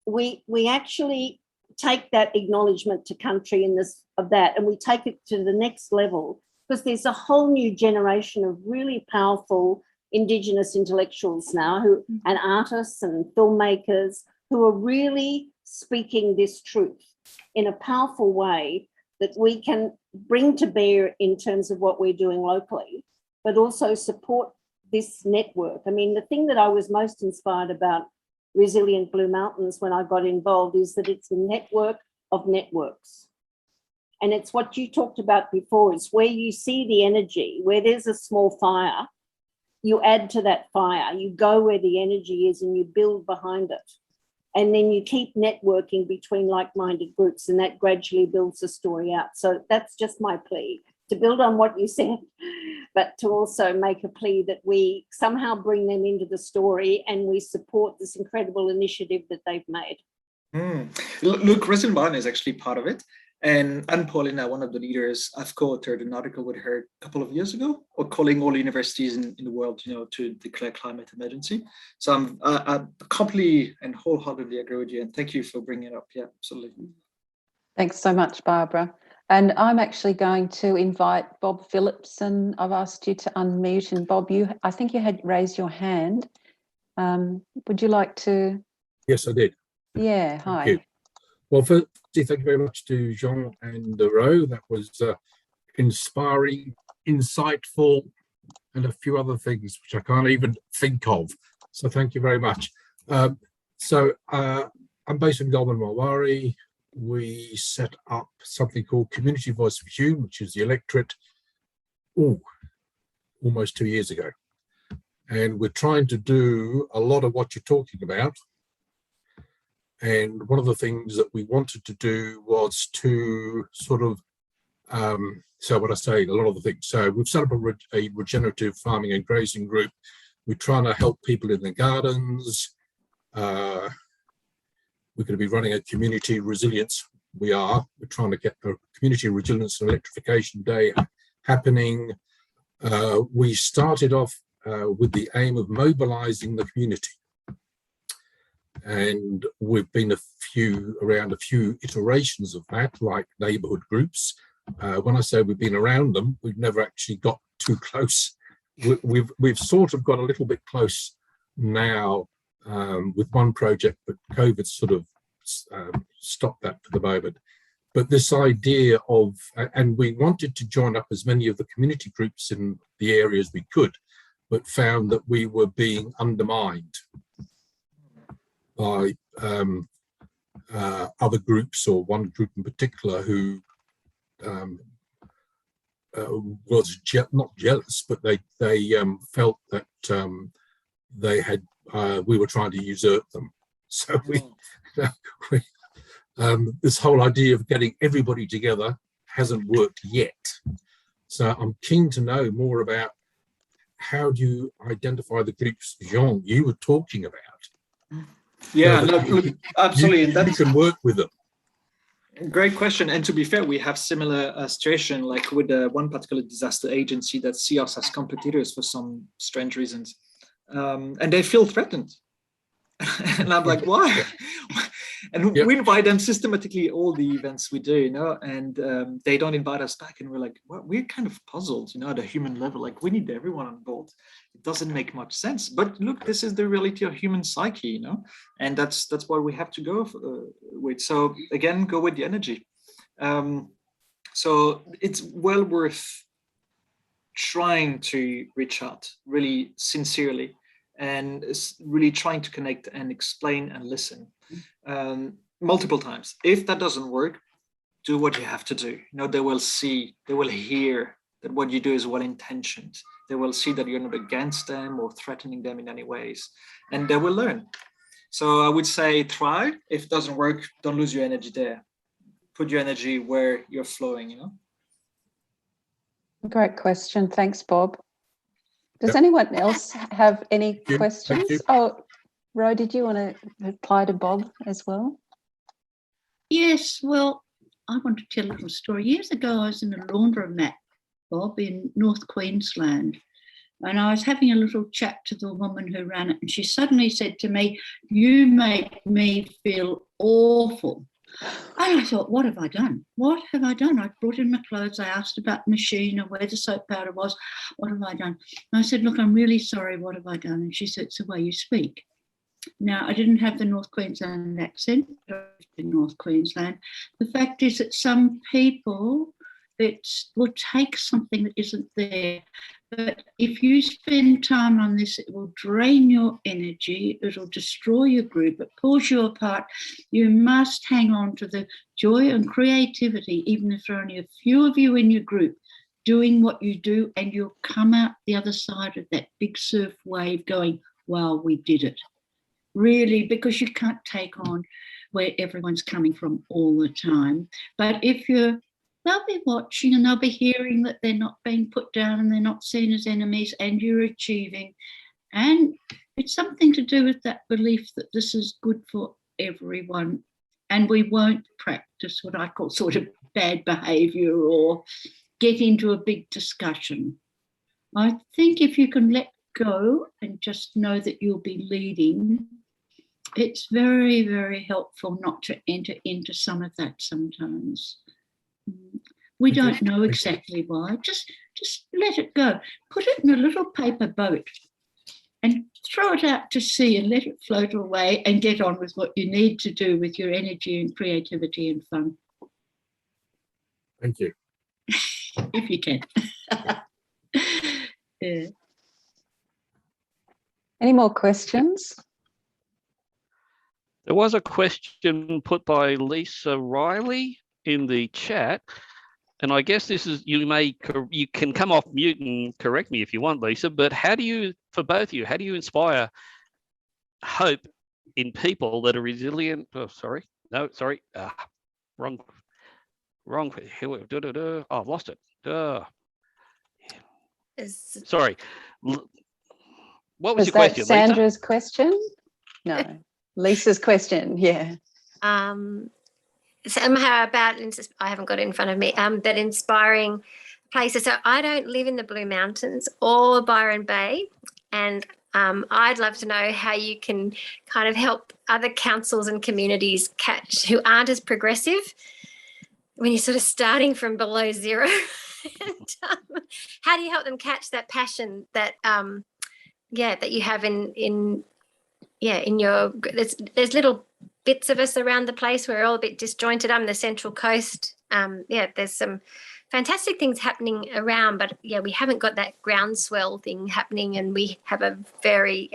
we actually take that acknowledgement to country in this of that and we take it to the next level, because there's a whole new generation of really powerful Indigenous intellectuals now and artists and filmmakers who are really speaking this truth in a powerful way that we can bring to bear in terms of what we're doing locally, but also support this network. I mean, the thing that I was most inspired about Resilient Blue Mountains when I got involved is that it's a network of networks. And it's what you talked about before, it's where you see the energy, where there's a small fire, you add to that fire, you go where the energy is and you build behind it. And then you keep networking between like-minded groups and that gradually builds the story out. So that's just my plea, to build on what you said, but to also make a plea that we somehow bring them into the story and we support this incredible initiative that they've made. Look, Resilient Byron is actually part of it. And Paulina, one of the leaders, I've co-authored an article with her a couple of years ago, or calling all universities in the world, to declare climate emergency. So I completely and wholeheartedly agree with you. And thank you for bringing it up. Yeah, absolutely. Thanks so much, Barbara. And I'm actually going to invite Bob Phillips, and I've asked you to unmute. And Bob, I think you had raised your hand. Would you like to? Yes, I did. Yeah, hi. Thank you. Well, firstly, thank you very much to Jean and Rowe. That was inspiring, insightful, and a few other things which I can't even think of. So thank you very much. I'm based in Goulburn, Mulwari. We set up something called Community Voice for Hume, which is the electorate, almost 2 years ago. And we're trying to do a lot of what you're talking about. And one of the things that we wanted to do was to sort of, so when I say a lot of the things, so we've set up a regenerative farming and grazing group. We're trying to help people in their gardens. We're going to be running a community resilience. We're trying to get a community resilience and electrification day happening. We started off with the aim of mobilizing the community. And we've been around a few iterations of that, like neighbourhood groups. When I say we've been around them, we've never actually got too close. We've sort of got a little bit close now with one project, but COVID sort of stopped that for the moment. But this idea of, and we wanted to join up as many of the community groups in the areas we could, but found that we were being undermined by other groups, or one group in particular who was not jealous, but they felt that we were trying to usurp them. So this whole idea of getting everybody together hasn't worked yet. So I'm keen to know more about how do you identify the groups, Jean, you were talking about? Yeah, So that look, absolutely. You can work with them. Great question. And to be fair, we have similar situation, like with one particular disaster agency that see us as competitors for some strange reasons. And they feel threatened. And I'm like, why? And we invite them systematically all the events we do, you know, and they don't invite us back. And we're like, well, we're kind of puzzled, you know, at a human level, like we need everyone on board. It doesn't make much sense. But look, this is the reality of human psyche, you know, and that's what we have to go with. So again, go with the energy. So it's well worth trying to reach out really sincerely, and really trying to connect and explain and listen multiple times. If that doesn't work, do what you have to do. You know, they will see, they will hear that what you do is well-intentioned. They will see that you're not against them or threatening them in any ways, and they will learn. So I would say try. If it doesn't work, don't lose your energy there. Put your energy where you're flowing, you know? Great question. Thanks, Bob. Does anyone else have any questions? Oh, Rowe, did you want to reply to Bob as well? Yes, well, I want to tell a little story. Years ago, I was in a laundromat, Bob, in North Queensland, and I was having a little chat to the woman who ran it, and she suddenly said to me, "You make me feel awful." And I thought, what have I done? What have I done? I brought in my clothes. I asked about the machine and where the soap powder was. What have I done? And I said, look, I'm really sorry. What have I done? And she said, it's the way you speak. Now, I didn't have the North Queensland accent, in North Queensland. The fact is that some people, it will take something that isn't there. But if you spend time on this, it will drain your energy, it'll destroy your group, it pulls you apart. You must hang on to the joy and creativity, even if there are only a few of you in your group doing what you do, and you'll come out the other side of that big surf wave going, wow, we did it. Really, because you can't take on where everyone's coming from all the time. But if you're they'll be watching and they'll be hearing that they're not being put down and they're not seen as enemies and you're achieving. And it's something to do with that belief that this is good for everyone. And we won't practice what I call sort of bad behaviour or get into a big discussion. I think if you can let go and just know that you'll be leading, it's very, very helpful not to enter into some of that sometimes. We don't know exactly why. Just let it go. Put it in a little paper boat and throw it out to sea and let it float away and get on with what you need to do with your energy and creativity and fun. Thank you. If you can. Yeah. Any more questions? There was a question put by Lisa Riley in the chat, and I guess this is, you can come off mute and correct me if you want, Lisa, but how do you, for both of you, how do you inspire hope in people that are resilient? Oh, sorry. No, sorry. Wrong. Here we go. Oh, I've lost it. Sorry. What was your question, Sandra's Lisa? question? No. Lisa's question, yeah. Somehow about, I haven't got it in front of me, that inspiring places. So I don't live in the Blue Mountains or Byron Bay, and I'd love to know how you can kind of help other councils and communities catch who aren't as progressive when you're sort of starting from below zero. And, how do you help them catch that passion that that you have in your, there's little bits of us around the place. We're all a bit disjointed. I'm the Central Coast. There's some fantastic things happening around, but we haven't got that groundswell thing happening, and we have a very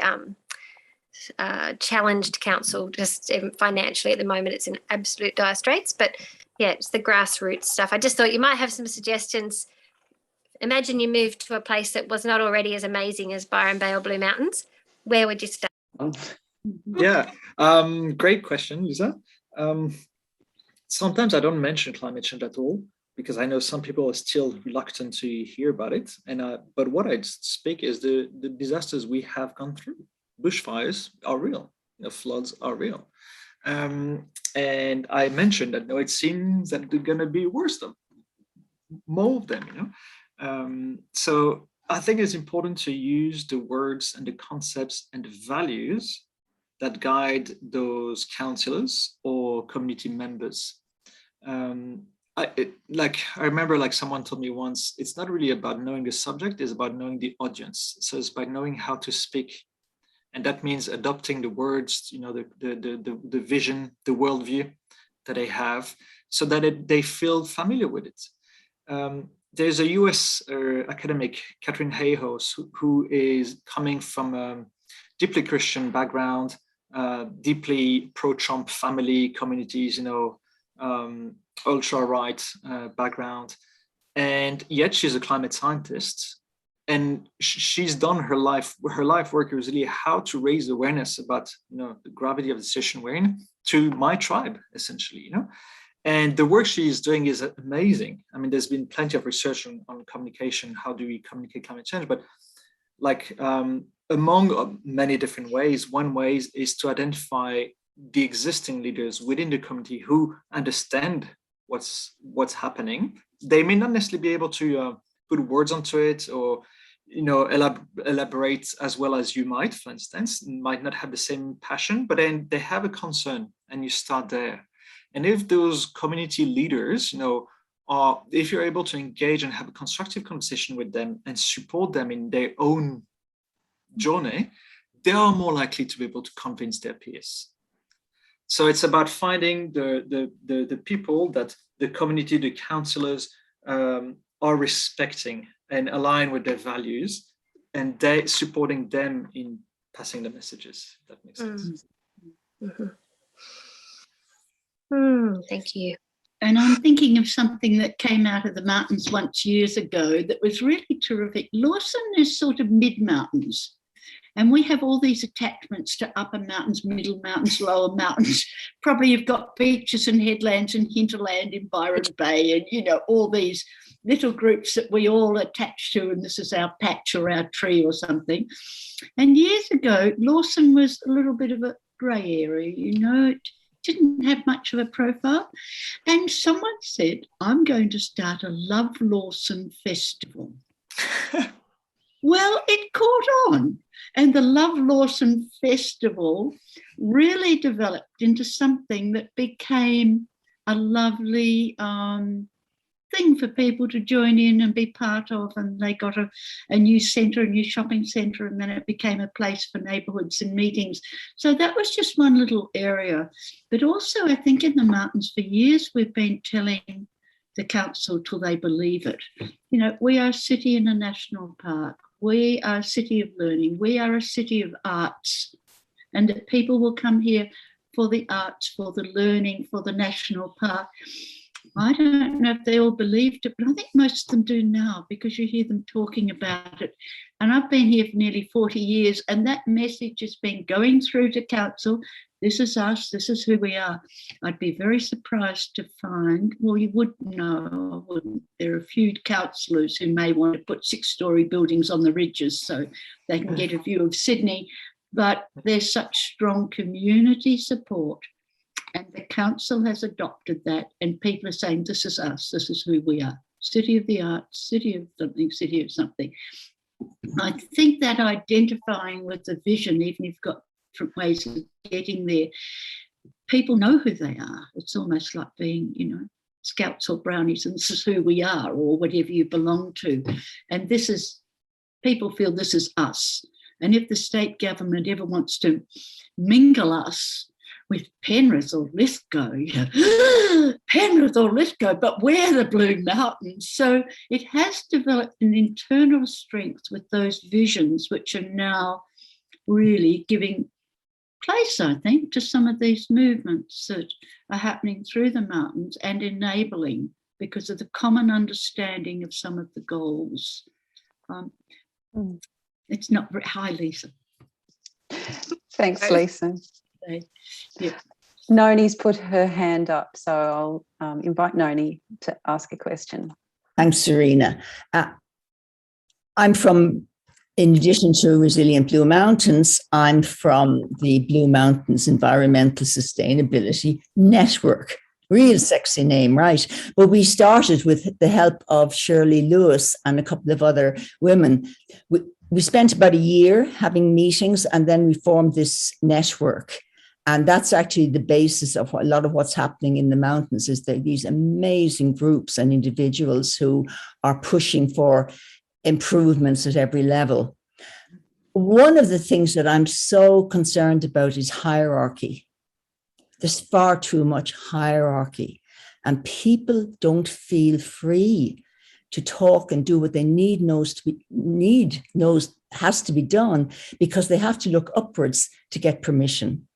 challenged council, just financially at the moment. It's in absolute dire straits, but it's the grassroots stuff. I just thought you might have some suggestions. Imagine you moved to a place that was not already as amazing as Byron Bay or Blue Mountains. Where would you start? Yeah, great question, Lisa. Sometimes I don't mention climate change at all, because I know some people are still reluctant to hear about it. And but what I'd speak is the disasters we have gone through. Bushfires are real. Floods are real. And I mentioned that it seems that they're going to be worse than more of them. So I think it's important to use the words and the concepts and the values that guide those councillors or community members. I remember someone told me once, it's not really about knowing the subject, it's about knowing the audience. So it's by knowing how to speak. And that means adopting the words, the vision, the worldview that they have, so that they feel familiar with it. There's a US academic, Catherine Hayhouse, who is coming from a deeply Christian background, deeply pro-Trump family communities, ultra-right background. And yet she's a climate scientist. And she's done her life work is really how to raise awareness about the gravity of the situation we're in to my tribe, essentially. And the work she's doing is amazing. I mean, there's been plenty of research on communication. How do we communicate climate change? But among many different ways, one way is to identify the existing leaders within the community who understand what's happening. They may not necessarily be able to put words onto it or elaborate as well as you might, for instance, might not have the same passion, but then they have a concern, and you start there. And if those community leaders, if you're able to engage and have a constructive conversation with them and support them in their own journey, they are more likely to be able to convince their peers. So it's about finding the people that the community, the councillors are respecting and align with their values, and they supporting them in passing the messages. If that makes sense. Thank you. And I'm thinking of something that came out of the mountains once years ago that was really terrific. Lawson is sort of mid-mountains. And we have all these attachments to upper mountains, middle mountains, lower mountains. Probably you've got beaches and headlands and hinterland in Byron Bay and, all these little groups that we all attach to, and this is our patch or our tree or something. And years ago, Lawson was a little bit of a grey area, it didn't have much of a profile. And someone said, I'm going to start a Love Lawson festival. Well, it caught on, and the Love Lawson Festival really developed into something that became a lovely thing for people to join in and be part of, and they got a new centre, a new shopping centre, and then it became a place for neighbourhoods and meetings. So that was just one little area. But also I think in the mountains for years we've been telling the council till they believe it. We are a city in a national park. We are a city of learning. We are a city of arts, and that people will come here for the arts, for the learning, for the national park. I don't know if they all believed it, but I think most of them do now, because you hear them talking about it. And I've been here for nearly 40 years, and that message has been going through to council. This is us, this is who we are. I'd be very surprised to find, well, you wouldn't know, I wouldn't. There are a few councillors who may want to put 6-storey buildings on the ridges so they can get a view of Sydney, but there's such strong community support. And the council has adopted that, and people are saying, this is us, this is who we are. City of the arts, city of something, city of something. I think that identifying with the vision, even if you've got different ways of getting there, people know who they are. It's almost like being, Scouts or Brownies, and this is who we are, or whatever you belong to. And this is, people feel this is us. And if the state government ever wants to mingle us with Penrith or Lithgow, Penrith or Lithgow, but we're the Blue Mountains. So it has developed an internal strength with those visions, which are now really giving place, I think, to some of these movements that are happening through the mountains and enabling because of the common understanding of some of the goals. It's not very high, Lisa. Thanks, Lisa. Yeah. Noni's put her hand up, so I'll invite Noni to ask a question. Thanks, Serena. I'm from, in addition to Resilient Blue Mountains, I'm from the Blue Mountains Environmental Sustainability Network. Real sexy name, right? But we started with the help of Shirley Lewis and a couple of other women. We spent about a year having meetings, and then we formed this network. And that's actually the basis of a lot of what's happening in the mountains, is that these amazing groups and individuals who are pushing for improvements at every level. One of the things that I'm so concerned about is hierarchy. There's far too much hierarchy, and people don't feel free to talk and do what they has to be done, because they have to look upwards to get permission.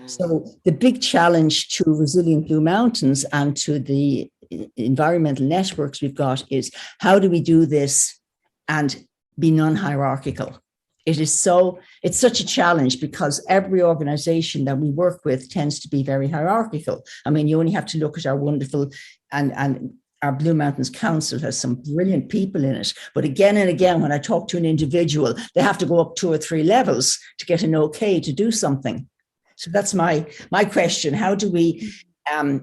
So the big challenge to Resilient Blue Mountains and to the environmental networks we've got is, how do we do this and be non-hierarchical? It's such a challenge, because every organization that we work with tends to be very hierarchical. I mean, you only have to look at our wonderful, and our Blue Mountains Council has some brilliant people in it. But again and again, when I talk to an individual, they have to go up 2 or 3 levels to get an okay to do something. So that's my question. How do we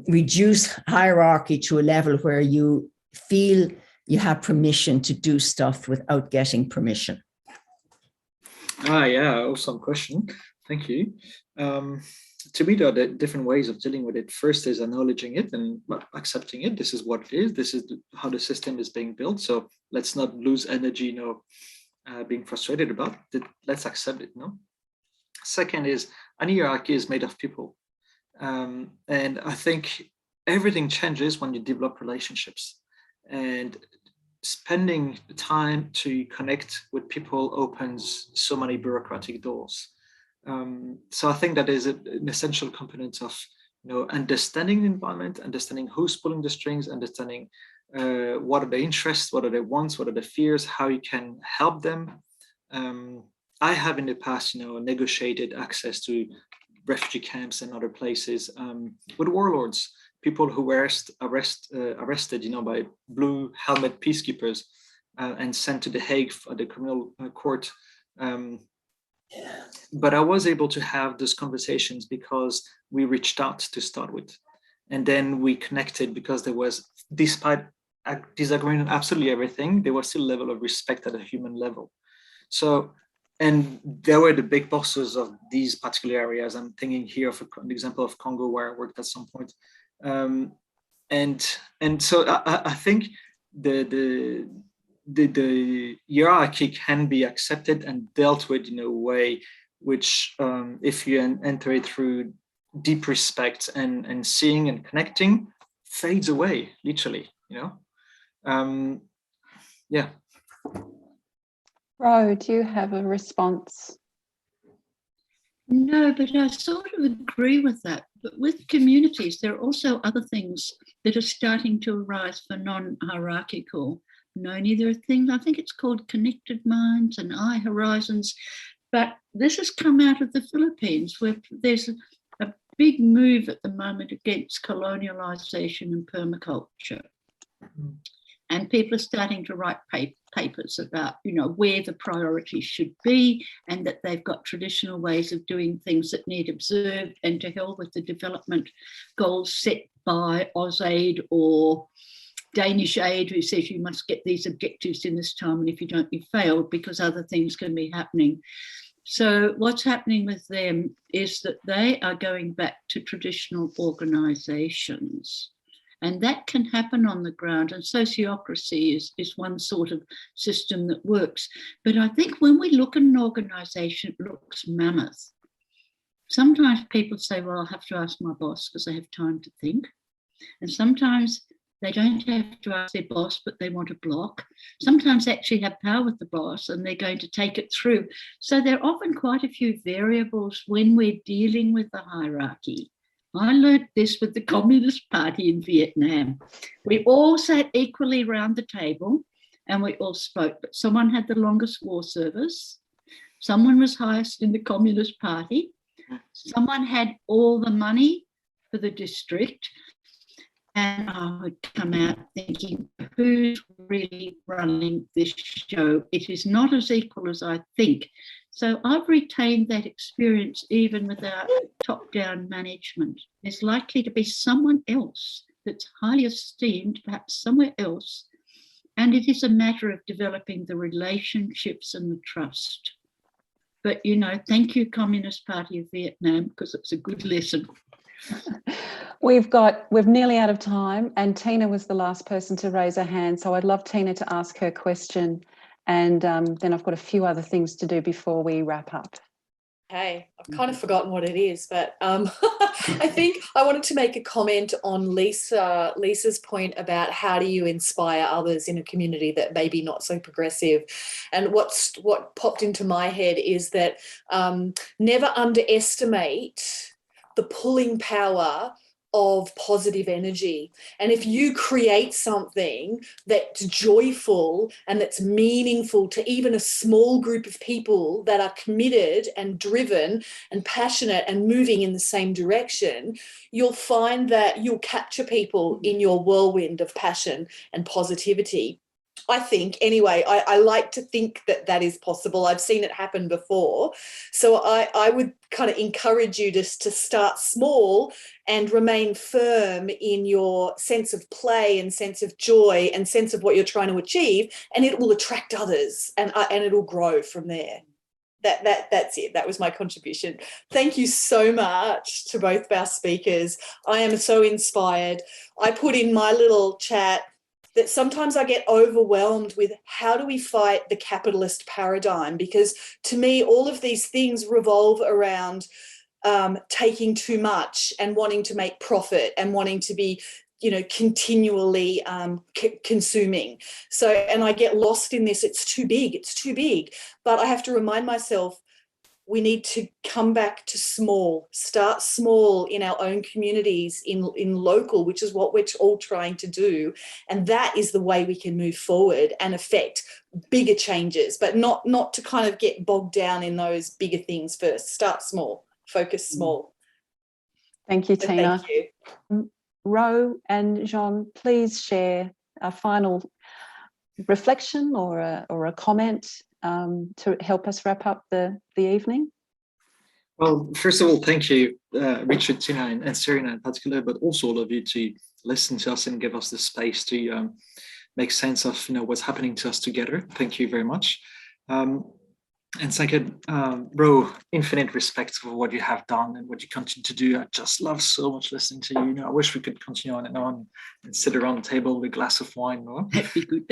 reduce hierarchy to a level where you feel you have permission to do stuff without getting permission? Yeah, awesome question. Thank you. To me, there are different ways of dealing with it. First is acknowledging it and accepting it. This is what it is. This is how the system is being built. So let's not lose energy, being frustrated about it. Let's accept it. Second is, any hierarchy is made of people. And I think everything changes when you develop relationships. And spending time to connect with people opens so many bureaucratic doors. So I think that is an essential component of understanding the environment, understanding who's pulling the strings, understanding what are their interests, what are their wants, what are their fears, how you can help them. I have in the past, negotiated access to refugee camps and other places with warlords, people who were arrested, by blue helmet peacekeepers and sent to The Hague for the criminal court. But I was able to have those conversations because we reached out to start with. And then we connected, because there was, despite disagreeing on absolutely everything, there was still a level of respect at a human level. So, and they were the big bosses of these particular areas. I'm thinking here of an example of Congo, where I worked at some point. And so I think the hierarchy can be accepted and dealt with in a way which, if you enter it through deep respect and seeing and connecting, fades away, literally, yeah. Rowe, do you have a response? No, but I sort of agree with that. But with communities, there are also other things that are starting to arise for non-hierarchical. There are things, I think it's called connected minds and eye horizons. But this has come out of the Philippines, where there's a big move at the moment against colonialization and permaculture. And people are starting to write papers about, where the priorities should be, and that they've got traditional ways of doing things that need observed, and to hell with the development goals set by AusAid or Danish Aid, who says you must get these objectives in this time, and if you don't, you failed, because other things can be happening. So what's happening with them is that they are going back to traditional organisations. And that can happen on the ground, and sociocracy is one sort of system that works. But I think when we look at an organisation, it looks mammoth. Sometimes people say, well, I'll have to ask my boss because I have time to think. And sometimes they don't have to ask their boss, but they want a block. Sometimes they actually have power with the boss and they're going to take it through. So there are often quite a few variables when we're dealing with the hierarchy. I learned this with the Communist Party in Vietnam. We all sat equally around the table and we all spoke, but someone had the longest war service. Someone was highest in the Communist Party. Someone had all the money for the district. And I would come out thinking, who's really running this show? It is not as equal as I think. So I've retained that experience even without top-down management. There's likely to be someone else that's highly esteemed, perhaps somewhere else. And it is a matter of developing the relationships and the trust. But, you know, thank you, Communist Party of Vietnam, because it's a good lesson. We're nearly out of time, and Tina was the last person to raise her hand. So I'd love Tina to ask her question. And then I've got a few other things to do before we wrap up. Hey, I've kind of forgotten what it is, but I think I wanted to make a comment on Lisa's point about how do you inspire others in a community that may be not so progressive. And what popped into my head is that never underestimate the pulling power of positive energy. And if you create something that's joyful and that's meaningful to even a small group of people that are committed and driven and passionate and moving in the same direction, you'll find that you'll capture people in your whirlwind of passion and positivity. I think, anyway, I like to think that that is possible. I've seen it happen before. So I would kind of encourage you to start small and remain firm in your sense of play and sense of joy and sense of what you're trying to achieve, and it will attract others and it'll grow from there. That's it. That was my contribution. Thank you so much to both of our speakers. I am so inspired. I put in my little chat that sometimes I get overwhelmed with how do we fight the capitalist paradigm? Because to me, all of these things revolve around taking too much and wanting to make profit and wanting to be, you know, continually consuming. So, and I get lost in this. It's too big. But I have to remind myself, we need to come back to small, start small in our own communities, in local, which is what we're all trying to do. And that is the way we can move forward and affect bigger changes, but not to kind of get bogged down in those bigger things first. Start small, focus small. Thank you, Tina. Thank you. Rowe and Jean, please share a final reflection or a comment to help us wrap up the evening. Well, first of all, thank you, Richard, Tina, and Serena in particular, but also all of you to listen to us and give us the space to make sense of, you know, what's happening to us together. Thank you very much. And second, Rowe, infinite respect for what you have done and what you continue to do. I just love so much listening to you. You know, I wish we could continue on and sit around the table with a glass of wine. No? That'd be good.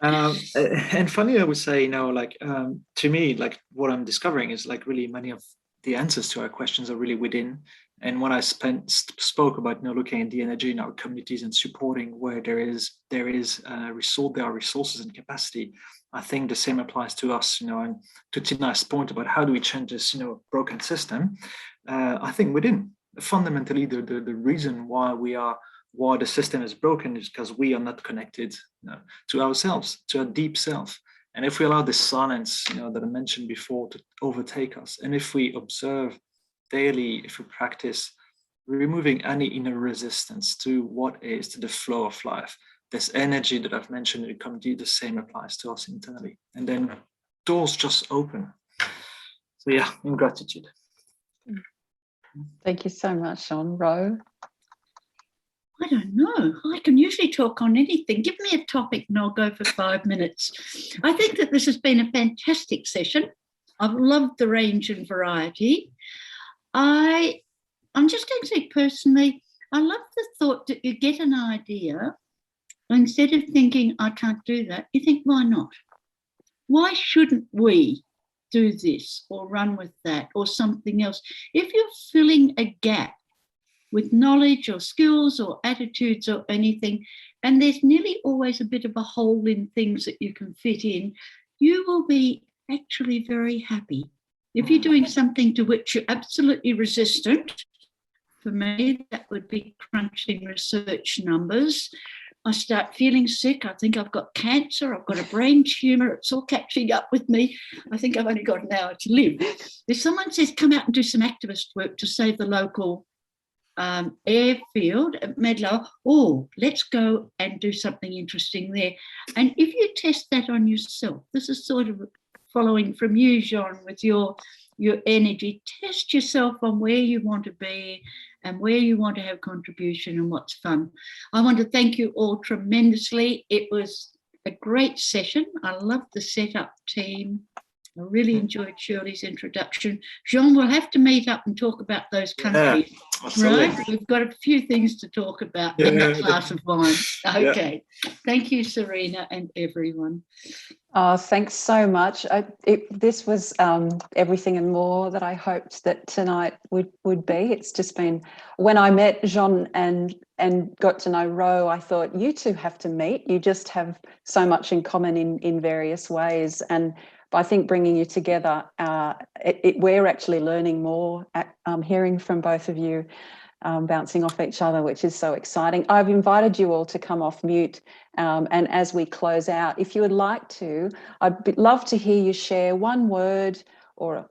And finally, I would say, you know, like to me, like what I'm discovering is like really many of the answers to our questions are really within. And when I spoke about, you know, looking at the energy in our communities and supporting where there are resources and capacity, I think the same applies to us, you know, and to Tina's point about how do we change this, you know, broken system. I think within fundamentally the reason why the system is broken is because we are not connected, you know, to ourselves, to our deep self. And if we allow this silence, you know, that I mentioned before to overtake us, and if we observe daily, if we practice removing any inner resistance to the flow of life, this energy that I've mentioned in the community, the same applies to us internally. And then doors just open. So yeah, in gratitude. Thank you so much, Jean. Rowe? I don't know. I can usually talk on anything. Give me a topic and I'll go for 5 minutes. I think that this has been a fantastic session. I've loved the range and variety. I'm just going to say personally, I love the thought that you get an idea, instead of thinking, I can't do that, you think, why not? Why shouldn't we do this or run with that or something else? If you're filling a gap with knowledge or skills or attitudes or anything, and there's nearly always a bit of a hole in things that you can fit in, you will be actually very happy. If you're doing something to which you're absolutely resistant, for me, that would be crunching research numbers. I start feeling sick. I think I've got cancer. I've got a brain tumour. It's all catching up with me. I think I've only got an hour to live. If someone says, come out and do some activist work to save the local airfield at Medlow. Oh, let's go and do something interesting there. And if you test that on yourself, this is sort of following from you, Jean, with your energy. Test yourself on where you want to be and where you want to have contribution and what's fun. I want to thank you all tremendously. It was a great session. I loved the setup team. I really enjoyed Shirley's introduction. Jean, we'll have to meet up and talk about those countries, right? We've got a few things to talk about in a glass of wine. Okay. Yeah. Thank you, Serena, and everyone. Oh, thanks so much. This was everything and more that I hoped that tonight would be. It's just been, when I met Jean and got to know Rowe, I thought, you two have to meet. You just have so much in common in various ways. And I think bringing you together, we're actually learning more, hearing from both of you, bouncing off each other, which is so exciting. I've invited you all to come off mute, and as we close out, if you would like to, I'd love to hear you share one word or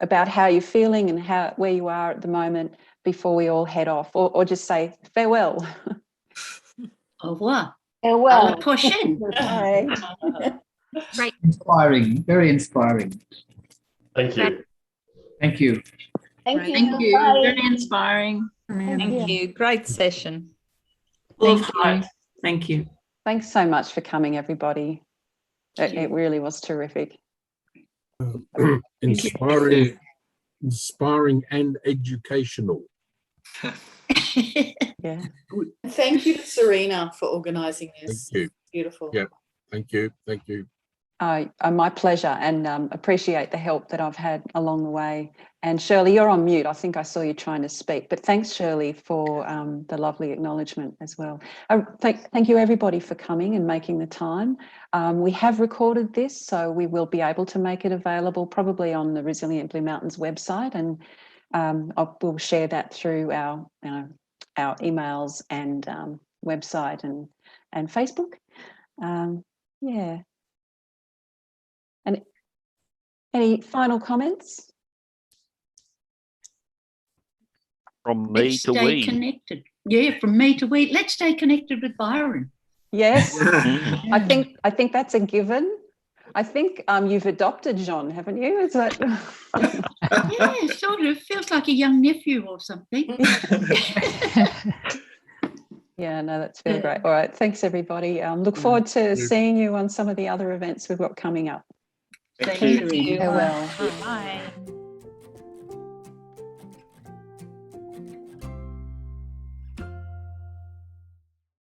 about how you're feeling and where you are at the moment before we all head off, or just say farewell. Au revoir. Farewell. À la prochaine. Bye. Right. Inspiring, very inspiring. Thank you. Thank you. Thank you. Thank you. Bye. Very inspiring. Thank you. Great session. Thank you. Thank you. Thanks so much for coming, everybody. It really was terrific. Inspiring and educational. Yeah. Thank you to Serena for organising this. Thank you. Beautiful. Yeah. Thank you. Thank you. My pleasure, and appreciate the help that I've had along the way. And Shirley, you're on mute. I think I saw you trying to speak, but thanks, Shirley, for the lovely acknowledgement as well. Thank you, everybody, for coming and making the time. We have recorded this, so we will be able to make it available probably on the Resilient Blue Mountains website, and we'll share that through our emails and website and Facebook. Yeah. And any final comments? From me Let's to stay we. connected. Yeah, from me to we. Let's stay connected with Byron. Yes. I think that's a given. I think you've adopted Jean, haven't you? Is that? Yeah, sort of. Feels like a young nephew or something. Yeah, no, that's very great. All right, thanks everybody. Look forward to seeing you on some of the other events we've got coming up. Thank you. Farewell. Bye.